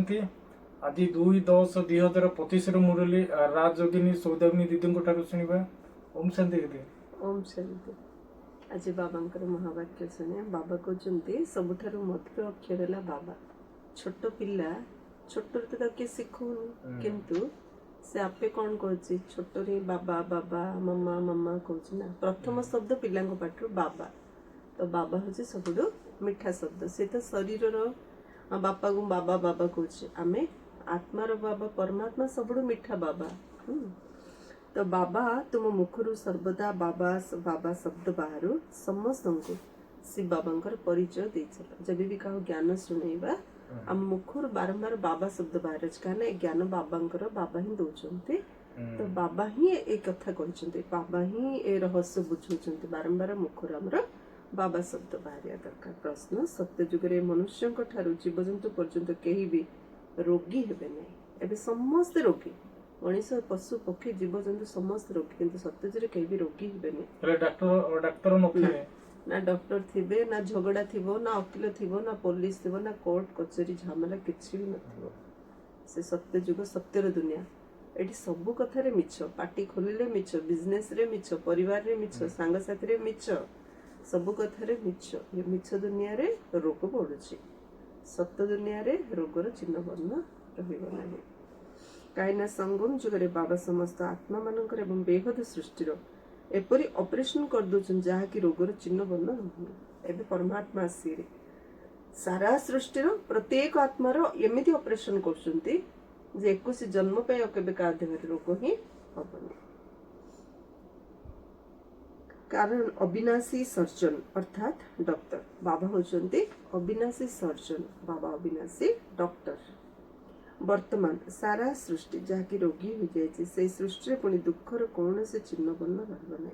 शांति। आज 2/10/2025 मुरली राजयोगिनी सौदामिनी दीदी शुणा। ओम शांति दीदी। ओम शांति। आज बाबांकर महावाक्य शुणे। बाबा कहते सबुठारु मधुर अक्षर है बाबा। छोट पिला छोट तो किए शिखौनी किंतु से आपे कौन कह छोट बाबा बाबा मम्मा मम्मा कहूँ ना। प्रथम शब्द पिला पाठ बाबा। तो बाबा हूँ सबुठु मिठा शब्द। से तो शरीर बापा को बाबा बाबा कहूँ आम आत्मार बाबा परमात्मा सबुठु मिठा बाबा। तो बाबा तुम मुखरु सर्वदा बाबा बाबा शब्द बाहर समस्त को शिव बाबा परिचय दे चल। जब भी कहा ज्ञान शुणेबा आम मुखर बारंबार बाबा शब्द बाहर कहना ज्ञान बाबांकर बाबा ही दौरान। तो बाबा ही ए कथा कहते बाबा ही ए रहस्य बुझाऊँ बारंबार मुखर आमर बाबा शब्द बाहर दरकार। प्रश्न सत्य जुगे मनुष्य जीवजंतु पर्यंत कहीं भी रोगी हेबे नहीं। एबे समस्त रोगी मनीष पशु पक्षी जीवजंतु समस्त रोगी किंतु सत्यजरे कहीं भी रोगी हेबे नहीं। डॉक्टर ना डॉक्टर थिबे ना झगड़ा थिबो ना वकील थिबो ना पुलिस थिबो ना कोर्ट कचेरी झमेला किछि भी नथिबो। से सत्य जुग सत्यर दुनिया। एठी सबु कथारे मिछ। पार्टी खोलिले मिछ, बिजनेस रे मिछ, परिवार रे मिछ, सांग साथी रे मिछ, सबु कथारे मिछ। ये मिछ दुनिया रे रोग बढ़ुछि। सत्य दुनिया रे रोगर चिन्ह वर्ण रहिबो नाही। काइना संगम जुगरे बाबा समस्त आत्मा मानकर एवं बेहद सृष्टिर एपरी ऑपरेशन कर दोछन जहा कि रोगर चिन्ह वर्ण रहुनी। एबे परमात्मा आसीरे सारा सृष्टिर प्रत्येक आत्मार एमिति ऑपरेशन करछंती जे 21 जन्म पे केबे का देहरे रोग ही हबनी। कारण अविनाशी सर्जन अर्थात डॉक्टर बाबा होचंती अविनाशी सर्जन। बाबा अविनाशी डॉक्टर। वर्तमान सारा सृष्टि जहाँकि रोगी हो जाए से सृष्टि पुणी दुखर कौन से चिन्ह वर्ण रहा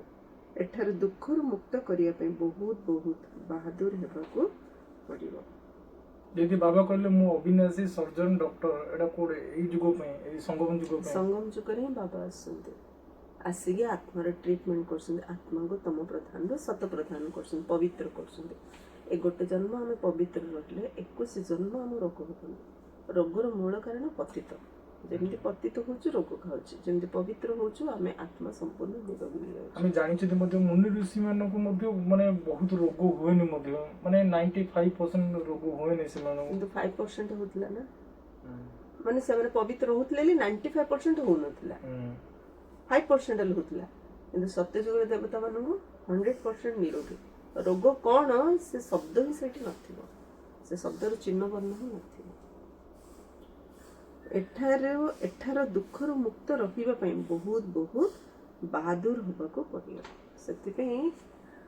एठार दुखर मुक्त करने बहुत बहुत बहादुर होगा पड़ो। यदि बाबा कहले मु अविनाशी सर्जन डॉक्टर एटा कोडे एई जुगो पे एई संगम जुग रे बाबा आसंते आसिके आत्मार ट्रीटमेंट करछन। आत्मा को तम प्रधान सत प्रधान करछन पवित्र करछन। ए गोटे जन्म आम पवित्र रहिले 21 जन्म आम रोग होबनी। रोगर मूल कारण पतित। जमी पतित हो रोग खाऊँ जमी पवित्र हो आम आत्मा संपूर्ण निरोगी। आम जानी मुनि ऋषि माने बहुत रोग हुए माने 95% रोग हुए किंतु 5% होतला ना। माने से पवित्र होतले 95% हो नथिला 5% होतला। किंतु सत्य जुग देवता मानू 100% निरोगी। रोग कौन से शब्द ही सेठी नथिबो। से शब्दर चिन्ह वर्ण ही नथिबो। एठार दुखर मुक्त रहिबा पई बहुत बहुत बहादुर होबाको पड़ियो। सेति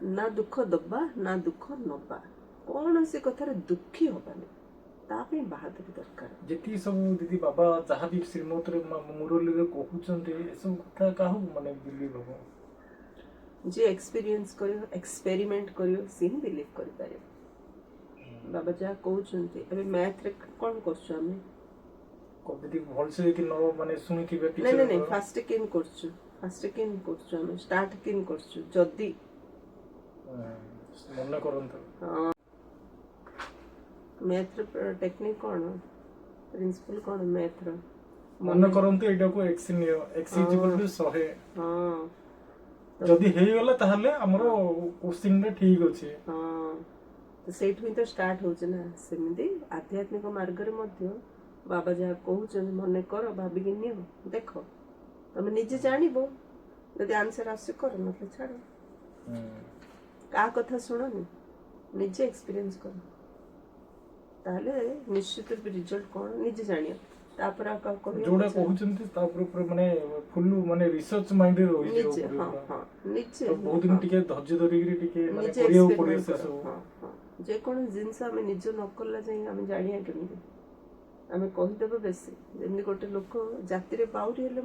ना दुख दबा ना दुख नबा कौन से कथार दुखी होबानी तापे बहादुर दरकार। जेती सब दीदी बाबा जहाँ भी श्रीमत मुरली रे कहउचंते सब कथा काहू माने बिलीव हो जे एक्सपीरियंस करियो एक्सपेरिमेंट करियो से ही बिलीव करि पारे। बाबा जा कहउचंते अबे मैथ रे कोन करछु हमें कभी भलसे कि न माने सुनिथिबे टीचर नहीं नहीं फास्ट किन करछु हम स्टार्ट किन करछु जदी मन करंत। हां मैथ टेक्निक कोन प्रिंसिपल कोन मैथ रो मन करंत एटा को x नियो x = 100। हां जदी हेई गला ताहले हमरो क्वेश्चन रे ठीक अछि। हां तो सेठ ही तो स्टार्ट होछ ना। सेमिति आध्यात्मिक मार्ग रे मध्य बाबा जहाँ कहते मन कर भाविक नियो देख तुम निजे जानब जदि आंसर आस कर ना छाड़ क्या कथा शुणनी निजे एक्सपीरियंस कर ताले निश्चित रूप रिजल्ट कौन निजे जानियो। तापर जोडा कहउचंती तापर माने फुल माने रिसर्च माइंड रे रहि जे। निजे हां हां निजे तो बहुत दिन टिके धैर्य धरिगिरी टिके माने निजे करियो पड़े से सब। हां हां जे कोन जिंस हम निजे न करला जाई हम जानिया केमिति आम कहीदेव बेसी जमी गोटे लोक जाति बाउरी हेले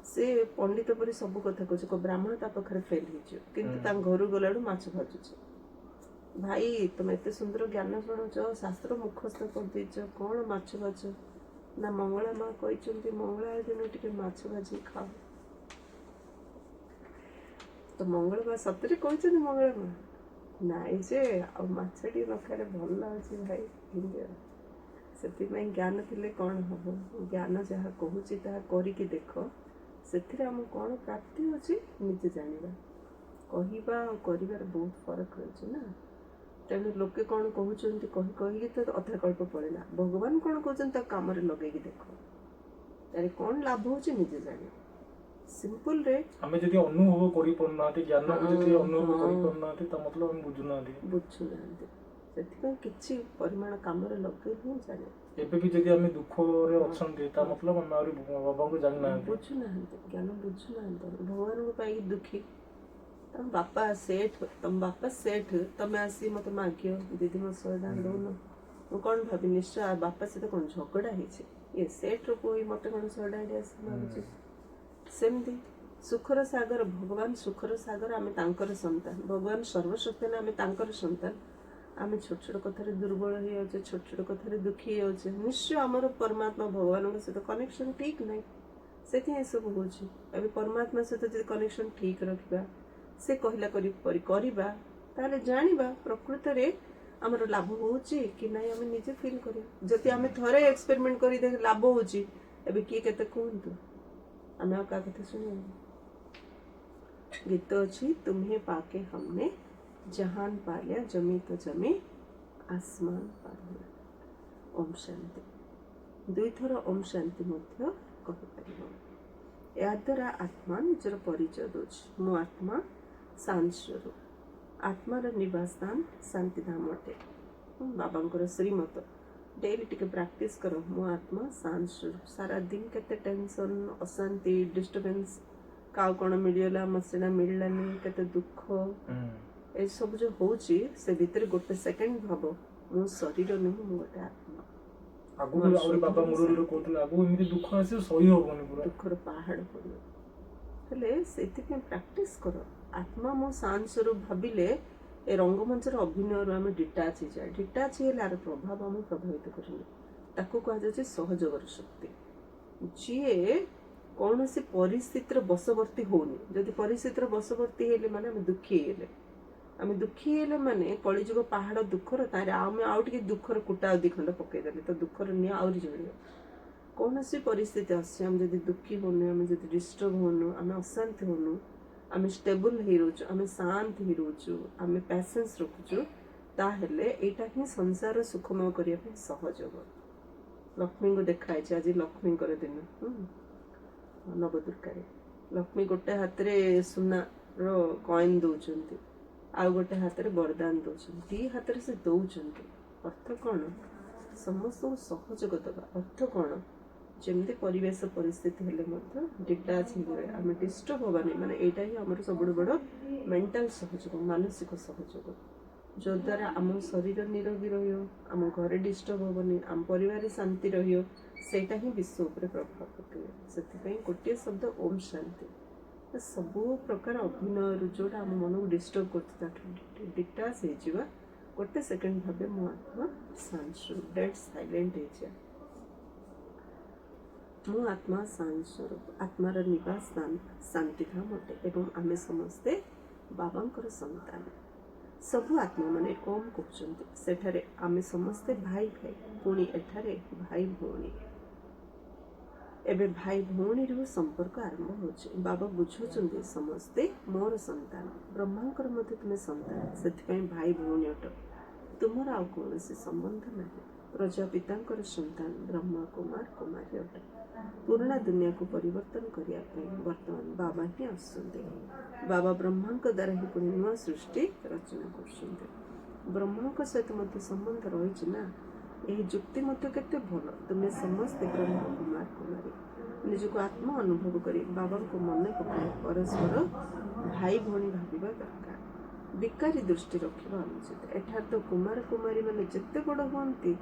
से पंडित पर सब कथा कह ब्राह्मण ता पाखे फेल हो घर गला माछ भाजुच। भाई तुम एत सुंदर ज्ञान शुणुच शास्त्र मुखस्थ कर कौन माछ भाज ना मंगला माँ कहते मंगला दिन टे माछ भाजी खाओ। तो मंगल माँ सतरे कहते मंगला माँ नाई जे आ माछ टी न खाए भल लगे भाई ସେଥିପାଇଁ ଜ୍ଞାନ ଥିଲେ କ'ଣ ହବ? ଜ୍ଞାନ ଯାହା କହୁଛି ତାହା କରିକି ଦେଖ, ସେଥିରେ ଆମକୁ କ'ଣ ପ୍ରାପ୍ତି ହେଉଛି ନିଜେ ଜାଣିବା। କହିବା ଆଉ କରିବାର ବହୁତ ଫରକ ରହିଛି ନା। ତେଣୁ ଲୋକେ କ'ଣ କହୁଛନ୍ତି କହିକି ତ ଅଧା କଳ୍ପ ପଳେଇଲା। ଭଗବାନ କ'ଣ କହୁଛନ୍ତି ତାକୁ କାମରେ ଲଗେଇକି ଦେଖ, ତାରେ କ'ଣ ଲାଭ ହେଉଛି ନିଜେ ଜାଣିବ। ସିମ୍ପଲରେ ଆମେ ଯଦି ଅନୁଭବ କରିପାରୁନାହାନ୍ତି, ଜ୍ଞାନକୁ ଯଦି ଅନୁଭବ କରିପାରୁନାହାନ୍ତି, ତା ମତଲବ ଆମେ ବୁଝୁନାହାନ୍ତି। ସେଥିପାଇଁ କିଛି ପରିମାଣ କାମରେ ଲଗେଇ ହିଁ ଜାଣିବ। ଏବେ ବି ଯଦି ଆମେ ଦୁଃଖରେ ଅଛନ୍ତି, ତା ମତଲବ ଆମେ ଆହୁରି ବାବାଙ୍କୁ ଜାଣିନାହାନ୍ତି, ବୁଝୁନାହାନ୍ତି, ଜ୍ଞାନ ବୁଝୁନାହାନ୍ତି। ଭଗବାନଙ୍କୁ ପାଇକି ଦୁଃଖୀ। ତମ ବାପା ସେଠ, ତମେ ଆସି ମତେ ମାଗିବ ଦିଦି ମୋ 100 ଟଙ୍କା ଦଉନ, ମୁଁ କ'ଣ ଭାବି ନିଶ୍ଚୟ ବାପା ସହିତ କ'ଣ ଝଗଡ଼ା ହେଇଛି? ଇଏ ସେଠର ପୁଅ ମତେ କ'ଣ 100 ଟଙ୍କା ଆସି ମାଗୁଛି? ସେମିତି ସୁଖର ସାଗର ଭଗବାନ, ସୁଖର ସାଗର, ଆମେ ତାଙ୍କର ସନ୍ତାନ। ଭଗବାନ ସର୍ବଶକ୍ତି, ଆମେ ତାଙ୍କର ସନ୍ତାନ। ଆମେ ଛୋଟ ଛୋଟ କଥାରେ ଦୁର୍ବଳ ହେଇଯାଉଛେ, ଛୋଟ ଛୋଟ କଥାରେ ଦୁଃଖୀ ହେଇଯାଉଛେ। ନିଶ୍ଚୟ ଆମର ପରମାତ୍ମା ଭଗବାନଙ୍କ ସହିତ କନେକ୍ସନ ଠିକ୍ ନାହିଁ, ସେଥିପାଇଁ ଏସବୁ ହେଉଛି। ଏବେ ପରମାତ୍ମା ସହିତ ଯଦି କନେକ୍ସନ ଠିକ୍ ରଖିବା, ସେ କହିଲା କରିବା, ତାହେଲେ ଜାଣିବା ପ୍ରକୃତରେ ଆମର ଲାଭ ହେଉଛି କି ନାହିଁ ଆମେ ନିଜେ ଫିଲ୍ କରିବା। ଯଦି ଆମେ ଥରେ ଏକ୍ସପେରିମେଣ୍ଟ କରି ଦେଖି ଲାଭ ହେଉଛି, ଏବେ କିଏ କେତେ କୁହନ୍ତୁ, ଆମେ ଆଉ କାହା କଥା ଶୁଣିବା। ଗୀତ ଅଛି, ତୁମ୍ହେं ପାକେ हमने जहान पा लिया, जमी तो जमी आसमान पा लिया। ओम शांति। 2 थर ओम शांति ମଧ୍ୟ କହିପାରିବ। ଏହାଦ୍ୱାରା ଆତ୍ମା ନିଜର ପରିଚୟ ଦେଉଛି। ମୁଁ ଆତ୍ମା ଶାନ୍ତ ସ୍ୱରୂପ। ଆତ୍ମାର ନିବାସ ସ୍ଥାନ ଶାନ୍ତିଧାମ ଅଟେ। ବାବାଙ୍କର ଶ୍ରୀମତ। ଡେଲି ଟିକେ ପ୍ରାକ୍ଟିସ୍ କର। ମୁଁ ଆତ୍ମା ଶାନ୍ତ ସ୍ୱରୂପ। ସାରା ଦିନ କେତେ ଟେନସନ୍, ଅଶାନ୍ତି, ଡିଷ୍ଟର୍ବାନ୍ସ, କାଉ କ'ଣ ମିଳିଗଲା, ମସିଣା ମିଳିଲାନି, କେତେ ଦୁଃଖ, ଏସବୁ ଯେଉଁ ହେଉଛି, ସେ ଭିତରେ ଗୋଟେ ସେକେଣ୍ଡ ଭାବ, ମୁଁ ଶରୀର ନୁହେଁ, ମୁଁ ଗୋଟେ ଆତ୍ମା। ଦୁଃଖର ପାହାଡ଼ ପଡ଼ିବ। ହେଲେ ସେଥିପାଇଁ ପ୍ରାକ୍ଟିସ୍ କର। ଆତ୍ମା ମୁଁ ଶାନ୍ତ ସ୍ୱରୂପ ଭାବିଲେ ଏ ରଙ୍ଗମଞ୍ଚର ଅଭିନୟରୁ ଆମେ ଡିଟାଚ୍ ହେଇଯାଏ। ଡିଟାଚ୍ ହେଲେ ଆର ପ୍ରଭାବ ଆମକୁ ପ୍ରଭାବିତ କରିନି। ତାକୁ କୁହାଯାଉଛି ସହଯୋଗର ଶକ୍ତି। ଯିଏ କୌଣସି ପରିସ୍ଥିତିର ବଶବର୍ତ୍ତୀ ହେଉନି। ଯଦି ପରିସ୍ଥିତିର ବଶବର୍ତ୍ତୀ ହେଲେ ମାନେ ଆମେ ଦୁଃଖୀ ହେଇଗଲେ। ଆମେ ଦୁଃଖୀ ହେଲେ ମାନେ କଳିଯୁଗ ପାହାଡ଼ ଦୁଃଖର, ତାରେ ଆମେ ଆଉ ଟିକେ ଦୁଃଖର କୁଟା ଆଉ 2 ଖଣ୍ଡ ପକେଇଦେଲେ ତ ଦୁଃଖର ନିଆଁ ଆହୁରି ଜଳିବ। କୌଣସି ପରିସ୍ଥିତି ଆସୁଛି, ଆମେ ଯଦି ଦୁଃଖୀ ହେଉନୁ, ଆମେ ଯଦି ଡିଷ୍ଟର୍ବ ହେଉନୁ, ଆମେ ଅଶାନ୍ତି ହେଉନୁ, ଆମେ ଷ୍ଟେବୁଲ୍ ହେଇ ରହୁଛୁ, ଆମେ ଶାନ୍ତ ହେଇ ରହୁଛୁ, ଆମେ ପ୍ୟାସେନ୍ସ ରଖୁଛୁ, ତାହେଲେ ଏଇଟା ହିଁ ସଂସାର ସୁଖମୟ କରିବା ପାଇଁ ସହଯୋଗ। ଲକ୍ଷ୍ମୀଙ୍କୁ ଦେଖାହେଇଛି, ଆଜି ଲକ୍ଷ୍ମୀଙ୍କର ଦିନ। ନବଦୁର୍ଗାରେ ଲକ୍ଷ୍ମୀ ଗୋଟେ ହାତରେ ସୁନାର କଏନ୍ ଦେଉଛନ୍ତି, ଆଉ ଗୋଟେ ହାତରେ ବରଦାନ ଦେଉଛନ୍ତି। 2 ହାତରେ ସେ ଦେଉଛନ୍ତି। ଅର୍ଥ କ'ଣ? ସମସ୍ତଙ୍କୁ ସହଯୋଗ ଦେବା। ଅର୍ଥ କ'ଣ? ଯେମିତି ପରିବେଶ ପରିସ୍ଥିତି ହେଲେ ମଧ୍ୟ ଡିଟାଚ୍ ହେଇଗଲେ, ଆମେ ଡିଷ୍ଟର୍ବ ହେବାନି। ମାନେ ଏଇଟା ହିଁ ଆମର ସବୁଠୁ ବଡ଼ ମେଣ୍ଟାଲ ସହଯୋଗ, ମାନସିକ ସହଯୋଗ, ଯଦ୍ୱାରା ଆମ ଶରୀର ନିରୋଗୀ ରହିବ, ଆମ ଘରେ ଡିଷ୍ଟର୍ବ ହେବନି, ଆମ ପରିବାରରେ ଶାନ୍ତି ରହିବ। ସେଇଟା ହିଁ ବିଶ୍ୱ ଉପରେ ପ୍ରଭାବ ପକାଇବ। ସେଥିପାଇଁ ଗୋଟିଏ ଶବ୍ଦ ଓମ୍ ଶାନ୍ତି। ସବୁ ପ୍ରକାର ଅଭିନୟରୁ ଯେଉଁଟା ଆମ ମନକୁ ଡିଷ୍ଟର୍ବ କରୁଛି ତାଠୁ ଡିଟାଚ୍ ହେଇଯିବା। ଗୋଟେ ସେକେଣ୍ଡ ଭାବେ ମୁଁ ଆତ୍ମା ଶାନ୍ତ ସ୍ୱରୂପ, ଡେଡ୍ ସାଇଲେଣ୍ଟ ହେଇଯିବା। ମୁଁ ଆତ୍ମା ଶାନ୍ତ ସ୍ୱରୂପ। ଆତ୍ମାର ନିବାସ ସ୍ଥାନ ଶାନ୍ତିଧାମ ଅଟେ ଏବଂ ଆମେ ସମସ୍ତେ ବାବାଙ୍କର ସନ୍ତାନ। ସବୁ ଆତ୍ମାମାନେ ଓମ୍ କହୁଛନ୍ତି। ସେଠାରେ ଆମେ ସମସ୍ତେ ଭାଇ ଭାଇ, ପୁଣି ଏଠାରେ ଭାଇ ଭଉଣୀ। ଏବେ ଭାଇ ଭଉଣୀରୁ ସମ୍ପର୍କ ଆରମ୍ଭ ହେଉଛି। ବାବା ବୁଝୁଛନ୍ତି ସମସ୍ତେ ମୋର ସନ୍ତାନ। ବ୍ରହ୍ମାଙ୍କର ମଧ୍ୟ ତୁମେ ସନ୍ତାନ, ସେଥିପାଇଁ ଭାଇ ଭଉଣୀ ଅଟ। ତୁମର ଆଉ କୌଣସି ସମ୍ବନ୍ଧ ନାହିଁ। ପ୍ରଜାପିତାଙ୍କର ସନ୍ତାନ ବ୍ରହ୍ମା କୁମାର କୁମାରୀ ଅଟ। ପୁରୁଣା ଦୁନିଆକୁ ପରିବର୍ତ୍ତନ କରିବା ପାଇଁ ବର୍ତ୍ତମାନ ବାବା ହିଁ ଆସୁଛନ୍ତି। ବାବା ବ୍ରହ୍ମାଙ୍କ ଦ୍ୱାରା ହିଁ ପୁଣି ନୂଆ ସୃଷ୍ଟି ରଚନା କରୁଛନ୍ତି। ବ୍ରହ୍ମାଙ୍କ ସହିତ ମଧ୍ୟ ସମ୍ବନ୍ଧ ରହିଛି ନା। ଏହି ଯୁକ୍ତି ମଧ୍ୟ କେତେ ଭଲ। ତୁମେ ସମସ୍ତେ ବ୍ରହ୍ମ କୁମାର କୁମାରୀ। ନିଜକୁ ଆତ୍ମା ଅନୁଭବ କରି ବାବାଙ୍କୁ ମନେ ପକାଇ ପରସ୍ପର ଭାଇ ଭଉଣୀ ଭାବିବା ଦରକାର। ବିକାରୀ ଦୃଷ୍ଟି ରଖିବା ଅନୁଚିତ। ଏଠାରେ ତ କୁମାର କୁମାରୀ ମାନେ ଯେତେ ବଡ଼ ହୁଅନ୍ତି,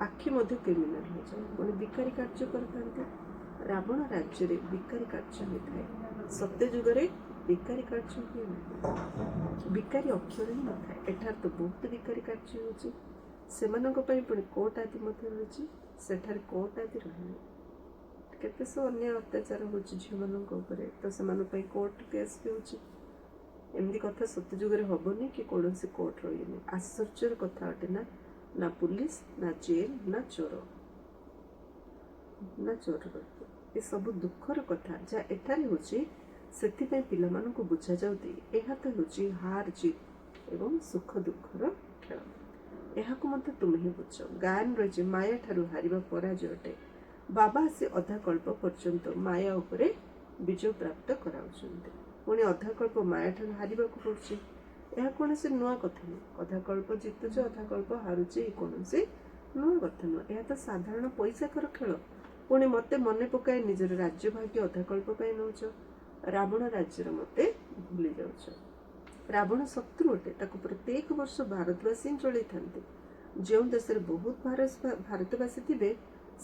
ଆଖି ମଧ୍ୟ କ୍ରିମିନାଲ ହୋଇଯାଏ, ପୁଣି ବିକାରୀ କାର୍ଯ୍ୟ କରିଥାନ୍ତି। ରାବଣ ରାଜ୍ୟରେ ବିକାରୀ କାର୍ଯ୍ୟ ହୋଇଥାଏ। ସତ୍ୟ ଯୁଗରେ ବିକାରୀ କାର୍ଯ୍ୟ ହୁଏ ନାହିଁ। ବିକାରୀ ଅକ୍ଷର ହିଁ ନଥାଏ। ଏଠାରେ ତ ବହୁତ ବିକାରୀ କାର୍ଯ୍ୟ ହେଉଛି। ସେମାନଙ୍କ ପାଇଁ ପୁଣି କୋର୍ଟ ଆଦି ମଧ୍ୟ ରହିଛି। ସେଠାରେ କୋର୍ଟ ଆଦି ରହିନି। କେତେ ସବୁ ଅନ୍ୟାୟ ଅତ୍ୟାଚାର ହେଉଛି ଝିଅମାନଙ୍କ ଉପରେ, ତ ସେମାନଙ୍କ ପାଇଁ କୋର୍ଟ କେସ୍ ବି ହେଉଛି। ଏମିତି କଥା ସତ୍ୟ ଯୁଗରେ ହେବନି କି କୌଣସି କୋର୍ଟ ରହିନି। ଆଶ୍ଚର୍ଯ୍ୟର କଥା ଅଟେ ନା। ନା ପୁଲିସ, ନା ଜେଲ୍, ନା ଚୋର। ନା ଚୋର କରିବେ। ଏସବୁ ଦୁଃଖର କଥା ଯାହା ଏଠାରେ ହେଉଛି, ସେଥିପାଇଁ ପିଲାମାନଙ୍କୁ ବୁଝାଯାଉଛି ଏହା ତ ହେଉଛି ହାର ଜିତ୍ ଏବଂ ସୁଖ ଦୁଃଖର ଖେଳ। ଏହାକୁ ମଧ୍ୟ ତୁମେ ହିଁ ବୁଝ। ଗାୟନ ରହିଛି ମାୟା ଠାରୁ ହାରିବା ପରାଜୟ ଅଟେ। ବାବା ଆସି ଅଧା କଳ୍ପ ପର୍ଯ୍ୟନ୍ତ ମାୟା ଉପରେ ବିଜୟ ପ୍ରାପ୍ତ କରାଉଛନ୍ତି। ପୁଣି ଅଧା କଳ୍ପ ମାୟା ଠାରୁ ହାରିବାକୁ ପଡୁଛି। ଏହା କୌଣସି ନୂଆ କଥା ନୁହେଁ। ଅଧା କଳ୍ପ ଜିତୁଛି, ଅଧା କଳ୍ପ ହାରୁଛି, କୌଣସି ନୂଆ କଥା ନୁହେଁ। ଏହା ତ ସାଧାରଣ ପଇସାକର ଖେଳ। ପୁଣି ମତେ ମନେ ପକାଇ ନିଜର ରାଜ୍ୟ ଭାଗ୍ୟ ଅଧା କଳ୍ପ ପାଇଁ ନେଉଛ। ରାବଣ ରାଜ୍ୟର ମତେ ଭୁଲି ଯାଉଛ। ରାବଣ ଶତ୍ରୁ ଅଟେ। ତାକୁ ପ୍ରତ୍ୟେକ ବର୍ଷ ଭାରତବାସୀ ହିଁ ଚଳେଇଥାନ୍ତି। ଯେଉଁ ଦେଶରେ ବହୁତ ଭାରତବାସୀ ଥିବେ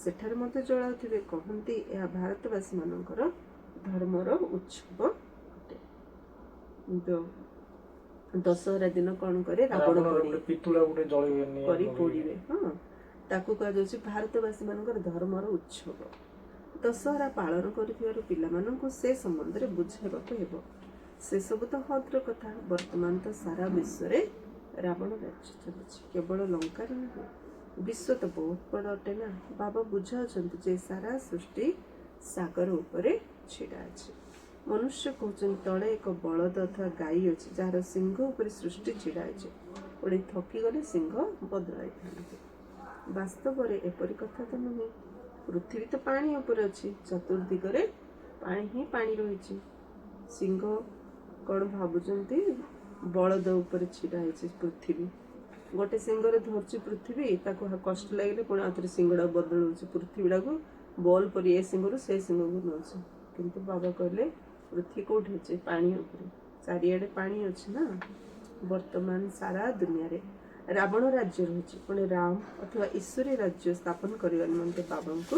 ସେଠାରେ ମଧ୍ୟ ଜଳାଉଥିବେ। କହନ୍ତି ଏହା ଭାରତବାସୀ ମାନଙ୍କର ଧର୍ମର ଉତ୍ସବ ଅଟେ। ଦଶହରା ଦିନ କଣ କରେ? ରାବଣ କରି ପୋଡିବେ। ହଁ, ତାକୁ କୁହାଯାଉଛି ଭାରତବାସୀ ମାନଙ୍କର ଧର୍ମର ଉତ୍ସବ। ଦଶହରା ପାଳନ କରୁଥିବାରୁ ପିଲାମାନଙ୍କୁ ସେ ସମ୍ବନ୍ଧରେ ବୁଝାଇବାକୁ ହେବ। ସେସବୁ ତ ହଦ୍ର କଥା। ବର୍ତ୍ତମାନ ତ ସାରା ବିଶ୍ୱରେ ରାବଣ ରାଜ୍ୟ ଚାଲୁଛି, କେବଳ ଲଙ୍କାରେ ନୁହେଁ। ବିଶ୍ୱ ତ ବହୁତ ବଡ଼ ଅଟେ ନା। ବାବା ବୁଝାଉଛନ୍ତି ଯେ ସାରା ସୃଷ୍ଟି ସାଗର ଉପରେ ଛିଡ଼ା ଅଛି। ମନୁଷ୍ୟ କହୁଛନ୍ତି ତଳେ ଏକ ବଳଦ ଅଥବା ଗାଈ ଅଛି ଯାହାର ସିଂହ ଉପରେ ସୃଷ୍ଟି ଛିଡ଼ା ଅଛି। ପୁଣି ଥକିଗଲେ ସିଂହ ବଦଳାଇଥାନ୍ତି। ବାସ୍ତବରେ ଏପରି କଥା ତ ନୁହେଁ। ପୃଥିବୀ ତ ପାଣି ଉପରେ ଅଛି। ଚତୁର୍ଦିଗରେ ପାଣି ହିଁ ପାଣି ରହିଛି। ସିଂହ କଣ ଭାବୁଛନ୍ତି ବଳଦ ଉପରେ ଛିଡ଼ା ହେଇଛି ପୃଥିବୀ। ଗୋଟେ ସିଂହରେ ଧରୁଛି ପୃଥିବୀ, ତାକୁ କଷ୍ଟ ଲାଗିଲେ ପୁଣି ଆଉଥରେ ସିଂହଟାକୁ ବଦଳଉଛି। ପୃଥିବୀଟାକୁ ବଲ୍ ପରି ଏ ସିଂହରୁ ସେ ସିଂହକୁ ନେଉଛି। କିନ୍ତୁ ବାବା କହିଲେ ପୃଥିବୀ କୋଉଠି ଅଛି? ପାଣି ଉପରେ। ଚାରିଆଡେ ପାଣି ଅଛି ନା। ବର୍ତ୍ତମାନ ସାରା ଦୁନିଆରେ ରାବଣ ରାଜ୍ୟ ରହିଛି। ପୁଣି ରାମ ଅଥବା ଈଶ୍ୱରୀ ରାଜ୍ୟ ସ୍ଥାପନ କରିବା ନିମନ୍ତେ ବାବାଙ୍କୁ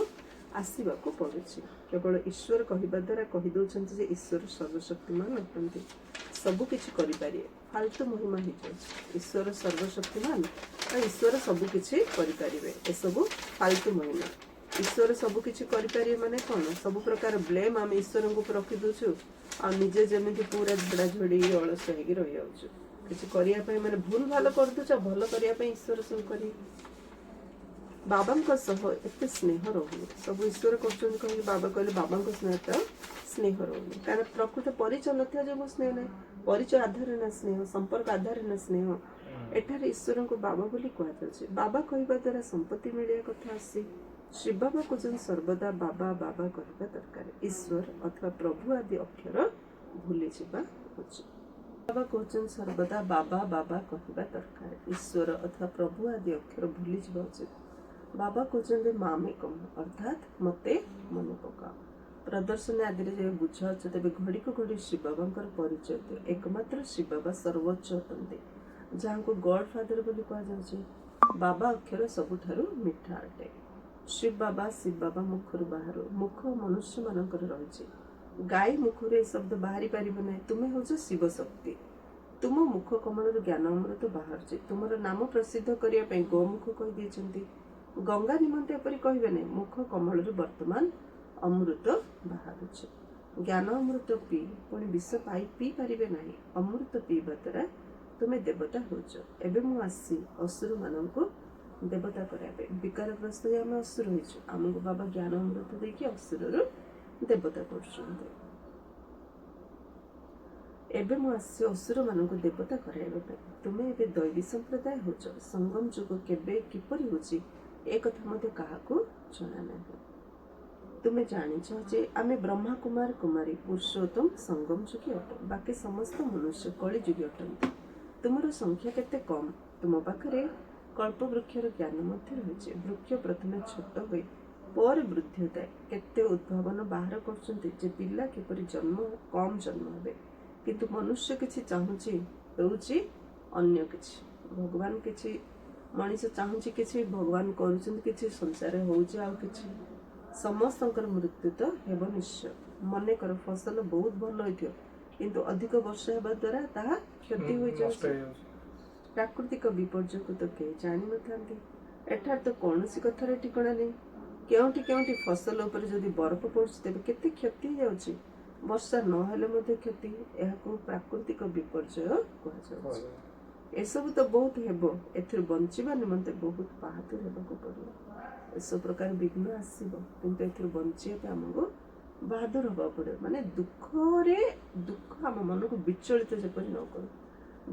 ଆସିବାକୁ ପଡୁଛି। କେବଳ ଈଶ୍ୱର କହିବା ଦ୍ୱାରା କହିଦଉଛନ୍ତି ଯେ ଈଶ୍ୱର ସର୍ବଶକ୍ତିମାନ ଅଟନ୍ତି, ସବୁ କିଛି କରିପାରିବେ। ଫାଲତୁ ମହିମା ହେଇଯାଉଛି। ଈଶ୍ୱର ସର୍ବଶକ୍ତିମାନ ଆଉ ଈଶ୍ୱର ସବୁ କିଛି କରିପାରିବେ, ଏସବୁ ଫାଲତୁ ମହିମା। ଈଶ୍ୱର ସବୁ କିଛି କରିପାରିବେ ମାନେ କଣ? ସବୁ ପ୍ରକାର ବ୍ଲେମ୍ ଆମେ ଈଶ୍ୱରଙ୍କ ଉପରେ ରଖିଦଉଛୁ ଆଉ ନିଜେ ଯେମିତି ପୁରା ଝଡାଝଡି ଅଳସ ହେଇକି ରହିଯାଉଛୁ। କିଛି କରିବା ପାଇଁ ମାନେ ଭୁଲ ଭଲ କରିଦଉଛୁ, ଭଲ କରିବା ପାଇଁ ଈଶ୍ୱର ସବୁ କରିବେ। ବାବାଙ୍କ ସହ ଏତେ ସ୍ନେହ ରହୁନି। ସବୁ ଈଶ୍ୱର କରୁଛନ୍ତି କହିକି ବାବା କହିଲେ ବାବାଙ୍କ ସ୍ନେହ ରହୁନି। କାରଣ ପ୍ରକୃତ ପରିଚୟ ନଥିବା ଯୋଗୁଁ ସ୍ନେହ ନାହିଁ। ପରିଚୟ ଆଧାରରେ ନା ସ୍ନେହ, ସମ୍ପର୍କ ଆଧାରରେ ନା ସ୍ନେହ। ଏଠାରେ ଈଶ୍ୱରଙ୍କୁ ବାବା ବୋଲି କୁହାଯାଉଛି। ବାବା କହିବା ଦ୍ୱାରା ସମ୍ପତ୍ତି ମିଳିବା କଥା ଆସି। ଶ୍ରୀ ବାବା କହୁଛନ୍ତି ସର୍ବଦା ବାବା ବାବା କହିବା ଦରକାର। ଈଶ୍ୱର ଅଥବା ପ୍ରଭୁ ଆଦି ଅକ୍ଷର ଭୁଲିଯିବା ଉଚିତ। ବାବା କହୁଛନ୍ତି ସର୍ବଦା ବାବା ବାବା କହିବା ଦରକାର। ଈଶ୍ୱର ଅଥବା ପ୍ରଭୁ ଆଦି ଅକ୍ଷର ଭୁଲିଯିବା ଉଚିତ। ବାବା କହୁଛନ୍ତି ମାମେକମ୍ ଅର୍ଥାତ୍ ମତେ ମନେ ପକାଅ। ପ୍ରଦର୍ଶନୀ ଆଦିରେ ଯେବେ ବୁଝାଉଛ ତେବେ ଘଡ଼ିକୁ ଘଡ଼ି ଶ୍ରୀ ବାବାଙ୍କର ପରିଚୟ ଦିଅ। ଏକମାତ୍ର ଶ୍ରୀ ବାବା ସର୍ବୋଚ୍ଚ ଅଟନ୍ତି, ଯାହାଙ୍କୁ ଗଡ୍ ଫାଦର ବୋଲି କୁହାଯାଉଛି। ବାବା ଅକ୍ଷର ସବୁଠାରୁ ମିଠା ଅଟେ। ଶ୍ରୀ ବାବା ଶିବ ବାବା ମୁଖରୁ ବାହାରୁ। ମୁଖ ମନୁଷ୍ୟ ମାନଙ୍କର ରହିଛି। ଗାଈ ମୁଖରୁ ଏ ଶବ୍ଦ ବାହାରି ପାରିବ ନାହିଁ। ତୁମେ ହଉଛ ଶିବ ଶକ୍ତି। ତୁମ ମୁଖ କମଳରୁ ଜ୍ଞାନ ଅମୃତ ବାହାରୁଛି। ତୁମର ନାମ ପ୍ରସିଦ୍ଧ କରିବା ପାଇଁ ଗୋମୁଖ କହିଦେଇଛନ୍ତି। ଗଙ୍ଗା ନିମନ୍ତେ ଏପରି କହିବେ ନାହିଁ। ମୁଖ କମଳରୁ ବର୍ତ୍ତମାନ ଅମୃତ ବାହାରୁଛି। ଜ୍ଞାନ ଅମୃତ ପିଇ ପୁଣି ବିଷ ପିଇ ପାରିବେ ନାହିଁ। ଅମୃତ ପିଇବା ଦ୍ୱାରା ତୁମେ ଦେବତା ହେଉଛ। ଏବେ ମୁଁ ଆସି ଅସୁର ମାନଙ୍କୁ ଦେବତା କରିବା ପାଇଁ। ବିକାରଗ୍ରସ୍ତ ହୋଇ ଆମେ ଅସୁର ହେଇଛୁ। ଆମକୁ ବାବା ଜ୍ଞାନ ଅମୃତ ଦେଇକି ଅସୁରରୁ ଦେବତା କରୁଛନ୍ତି। ଏବେ ମୁଁ ଆସିଛି ଅସୁର ମାନଙ୍କୁ ଦେବତା କରାଇବା ପାଇଁ। ତୁମେ ଏବେ ଦୈବୀ ସମ୍ପ୍ରଦାୟ ହେଉଛ। ସଙ୍ଗମ ଯୁଗ କେବେ କିପରି ହେଉଛି ଏ କଥା ମଧ୍ୟ କାହାକୁ ଜଣା ନାହିଁ। ତୁମେ ଜାଣିଛ ଯେ ଆମେ ବ୍ରହ୍ମା କୁମାର କୁମାରୀ ପୁରୁଷୋତ୍ତମ ସଙ୍ଗମ ଯୁଗୀ ଅଟୁ। ବାକି ସମସ୍ତ ମନୁଷ୍ୟ କଳି ଯୁଗୀ ଅଟନ୍ତି। ତୁମର ସଂଖ୍ୟା କେତେ କମ୍। ତୁମ ପାଖରେ କଳ୍ପ ବୃକ୍ଷର ଜ୍ଞାନ ମଧ୍ୟ ରହିଛି। ବୃକ୍ଷ ପ୍ରଥମେ ଛୋଟ ହୋଇ ପରେ ବୃଦ୍ଧି ହୋଇଥାଏ। କେତେ ଉଦ୍ଭାବନ ବାହାର କରୁଛନ୍ତି ଯେ ପିଲା କିପରି କମ୍ ଜନ୍ମ ହେବେ। କିନ୍ତୁ ମନୁଷ୍ୟ କିଛି ଚାହୁଁଛି, ହେଉଛି ଅନ୍ୟ କିଛି। ଭଗବାନ କିଛି, ମଣିଷ ଚାହୁଁଛି କିଛି, ଭଗବାନ କରୁଛନ୍ତି କିଛି, ସଂସାରରେ ହଉଛି ଆଉ କିଛି। ସମସ୍ତଙ୍କର ମୃତ୍ୟୁ ତ ହେବ ନିଶ୍ଚୟ। ମନେକର ଫସଲ ବହୁତ ଭଲ ହୋଇଥିବ କିନ୍ତୁ ଅଧିକ ବର୍ଷା ହେବା ଦ୍ୱାରା ତାହା କ୍ଷତି ହୋଇଯାଉଛି। ପ୍ରାକୃତିକ ବିପର୍ଯ୍ୟୟକୁ ତ କେହି ଜାଣିନଥାନ୍ତି। ଏଠାରେ ତ କୌଣସି କଥାର ଠିକଣା ନାହିଁ। କେଉଁଠି କେଉଁଠି ଫସଲ ଉପରେ ଯଦି ବରଫ ପଡୁଛି ତେବେ କେତେ କ୍ଷତି ହେଇଯାଉଛି। ବର୍ଷା ନହେଲେ ମଧ୍ୟ କ୍ଷତି। ଏହାକୁ ପ୍ରାକୃତିକ ବିପର୍ଯ୍ୟୟ କୁହାଯାଉଛି। ଏସବୁ ତ ବହୁତ ହେବ। ଏଥିରୁ ବଞ୍ଚିବା ନିମନ୍ତେ ବହୁତ ବାହାଦୁର ହେବାକୁ ପଡ଼ିବ। ଏସବୁ ପ୍ରକାର ବିଘ୍ନ ଆସିବ, କିନ୍ତୁ ଏଥିରୁ ବଞ୍ଚିବା ପାଇଁ ଆମକୁ ବାହାଦୁର ହେବାକୁ ପଡ଼ିବ। ମାନେ ଦୁଃଖ ଆମ ମନକୁ ବିଚଳିତ ଯେପରି ନ କରୁ,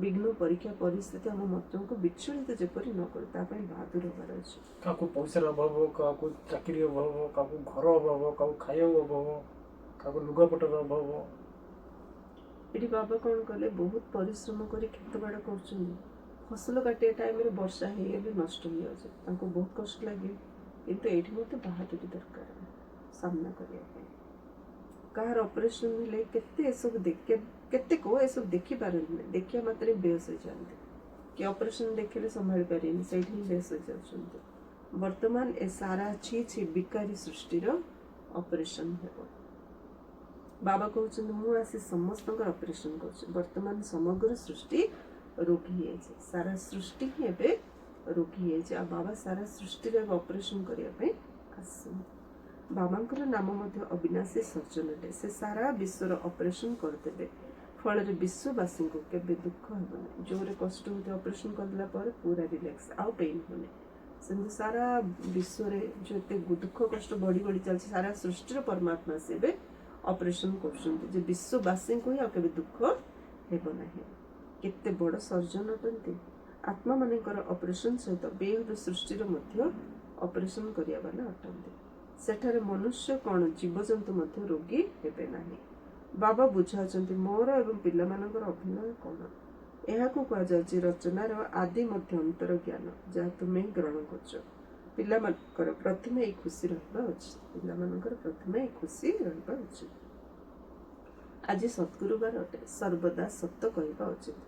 ବିଘ୍ନ ପରୀକ୍ଷା ପରିସ୍ଥିତି ଆମ ମନକୁ ବିଚଳିତ ଯେପରି ନ କରୁ, ତା ପାଇଁ ବାହାଦୁର ହେବାର ଅଛି। କାହାକୁ ପଇସାର ଅଭାବ, କାହାକୁ ଚାକିରି ଅଭାବ, କାହାକୁ ଘର ଅଭାବ, କାହାକୁ ଖାଇବାକୁ ଅଭାବ, କାହାକୁ ଲୁଗାପଟାର ଅଭାବ। ଏଠି ବାବା କ'ଣ କଲେ, ବହୁତ ପରିଶ୍ରମ କରି କ୍ଷେତ ବାଡ଼ କରୁଛନ୍ତି। ଫସଲ କାଟିବା ଟାଇମରେ ବର୍ଷା ହେଇଗଲେ ନଷ୍ଟ ହେଇଯାଉଛି, ତାଙ୍କୁ ବହୁତ କଷ୍ଟ ଲାଗେ। କିନ୍ତୁ ଏଇଠି ମୋତେ ବାହାଦୁରୀ ଦରକାର ସାମ୍ନା କରିବା ପାଇଁ। କାହାର ଅପରେସନ ହେଲେ କେତେ ଏସବୁ କେତେକ ଏସବୁ ଦେଖିପାରନ୍ତିନି, ଦେଖିବା ମାତ୍ରେ ବେହୋସ ହେଇଯାଆନ୍ତି। କି ଅପରେସନ ଦେଖିଲେ ସମ୍ଭାଳି ପାରିବେନି, ସେଇଠି ହିଁ ବେହୋସ ହେଇଯାଉଛନ୍ତି। ବର୍ତ୍ତମାନ ଏ ସାରା ଛି ବିକାରୀ ସୃଷ୍ଟିର ଅପରେସନ ହେବ। ବାବା କହୁଛନ୍ତି ମୁଁ ଆସି ସମସ୍ତଙ୍କର ଅପରେସନ କରୁଛି। ବର୍ତ୍ତମାନ ସମଗ୍ର ସୃଷ୍ଟି ରୋଗୀ ହେଇଯାଇଛି, ସାରା ସୃଷ୍ଟି ହିଁ ଏବେ ରୋଗୀ ହେଇଯାଇଛି। ଆଉ ବାବା ସାରା ସୃଷ୍ଟିରେ ଏବେ ଅପରେସନ କରିବା ପାଇଁ ଆସିଛନ୍ତି। ବାବାଙ୍କର ନାମ ମଧ୍ୟ ଅବିନାଶୀ ସର୍ଜନଟେ, ସେ ସାରା ବିଶ୍ୱର ଅପରେସନ କରିଦେବେ। ଫଳରେ ବିଶ୍ୱବାସୀଙ୍କୁ କେବେ ଦୁଃଖ ହେବ ନାହିଁ। ଜୋରରେ କଷ୍ଟ ହେଉଥିବ, ଅପରେସନ କରିଦେଲା ପରେ ପୁରା ରିଲାକ୍ସ, ଆଉ ପେନ୍ ହେଉନି। ସେମିତି ସାରା ବିଶ୍ୱରେ ଯେଉଁ ଏତେ ଦୁଃଖ କଷ୍ଟ ବଢ଼ି ବଢ଼ି ଚାଲିଛି, ସାରା ସୃଷ୍ଟିର ପରମାତ୍ମା ସେ ଏବେ ଅପରେସନ କରୁଛନ୍ତି, ଯେ ବିଶ୍ୱବାସୀଙ୍କୁ ହିଁ ଆଉ କେବେ ଦୁଃଖ ହେବ ନାହିଁ। କେତେ ବଡ଼ ସର୍ଜନ ଅଟନ୍ତି। ଆତ୍ମାମାନଙ୍କର ଅପରେସନ ସହିତ ବେହଦ ସୃଷ୍ଟିର ମଧ୍ୟ ଅପରେସନ କରିବା ବାଲା ଅଟନ୍ତି। ସେଠାରେ ମନୁଷ୍ୟ କ'ଣ, ଜୀବଜନ୍ତୁ ମଧ୍ୟ ରୋଗୀ ହେବେ ନାହିଁ। ବାବା ବୁଝାଉଛନ୍ତି ମୋର ଏବଂ ପିଲାମାନଙ୍କର ଅଭିନୟ କ'ଣ। ଏହାକୁ କୁହାଯାଉଛି ରଚନାର ଆଦି ମଧ୍ୟ ଅନ୍ତର ଜ୍ଞାନ, ଯାହା ତୁମେ ଗ୍ରହଣ କରୁଛ। ପିଲାମାନଙ୍କର ପ୍ରଥମେ ଏଇ ଖୁସି ରହିବା ଉଚିତ। ପିଲାମାନଙ୍କର ପ୍ରଥମେ ଏଇ ଖୁସି ରହିବା ଉଚିତ। ଆଜି ସଦ୍ଗୁରୁବାର ଅଟେ, ସର୍ବଦା ସତ୍ୟ କହିବା ଉଚିତ।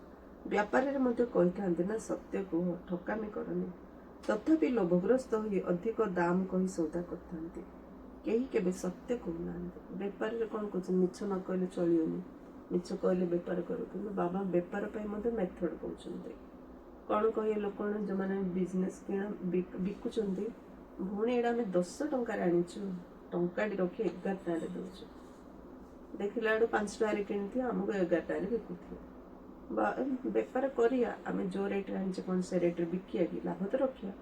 ବ୍ୟାପାରରେ ମଧ୍ୟ କହିଥାନ୍ତି ନା, ସତ୍ୟ କୁହ, ଠକାମି କରନି। ତଥାପି ଲୋଭଗ୍ରସ୍ତ ହୋଇ ଅଧିକ ଦାମ କହି ସୌଦା କରିଥାନ୍ତି। କେହି କେବେ ସତ୍ୟ କହୁନାହାନ୍ତି। ବେପାରରେ କ'ଣ କହୁଛନ୍ତି, ମିଛ ନ କହିଲେ ଚଳିବନି, ମିଛ କହିଲେ ବେପାର କରୁ। କିନ୍ତୁ ବାବା ବେପାର ପାଇଁ ମଧ୍ୟ ମେଥଡ଼ କହୁଛନ୍ତି। କ'ଣ କହିବେ ଲୋକମାନେ ଯେଉଁମାନେ ବିଜନେସ୍ ବିକୁଛନ୍ତି, ଭଉଣୀ ଏଇଟା ଆମେ 10 ଟଙ୍କାରେ ଆଣିଛୁ, ଟଙ୍କାଟି ରଖି 11 ଟଙ୍କାରେ ଦେଉଛୁ। ଦେଖିଲା ବେଳୁ 5 ଟଙ୍କାରେ କିଣିଥିବ, ଆମକୁ 11 ଟଙ୍କାରେ ବିକୁଥିବ। ବା ବେପାର କରିବା, ଆମେ ଯେଉଁ ରେଟ୍ରେ ଆଣିଛେ କ'ଣ ସେ ରେଟ୍ରେ ବିକିବା କି, ଲାଭ ତ ରଖିବା।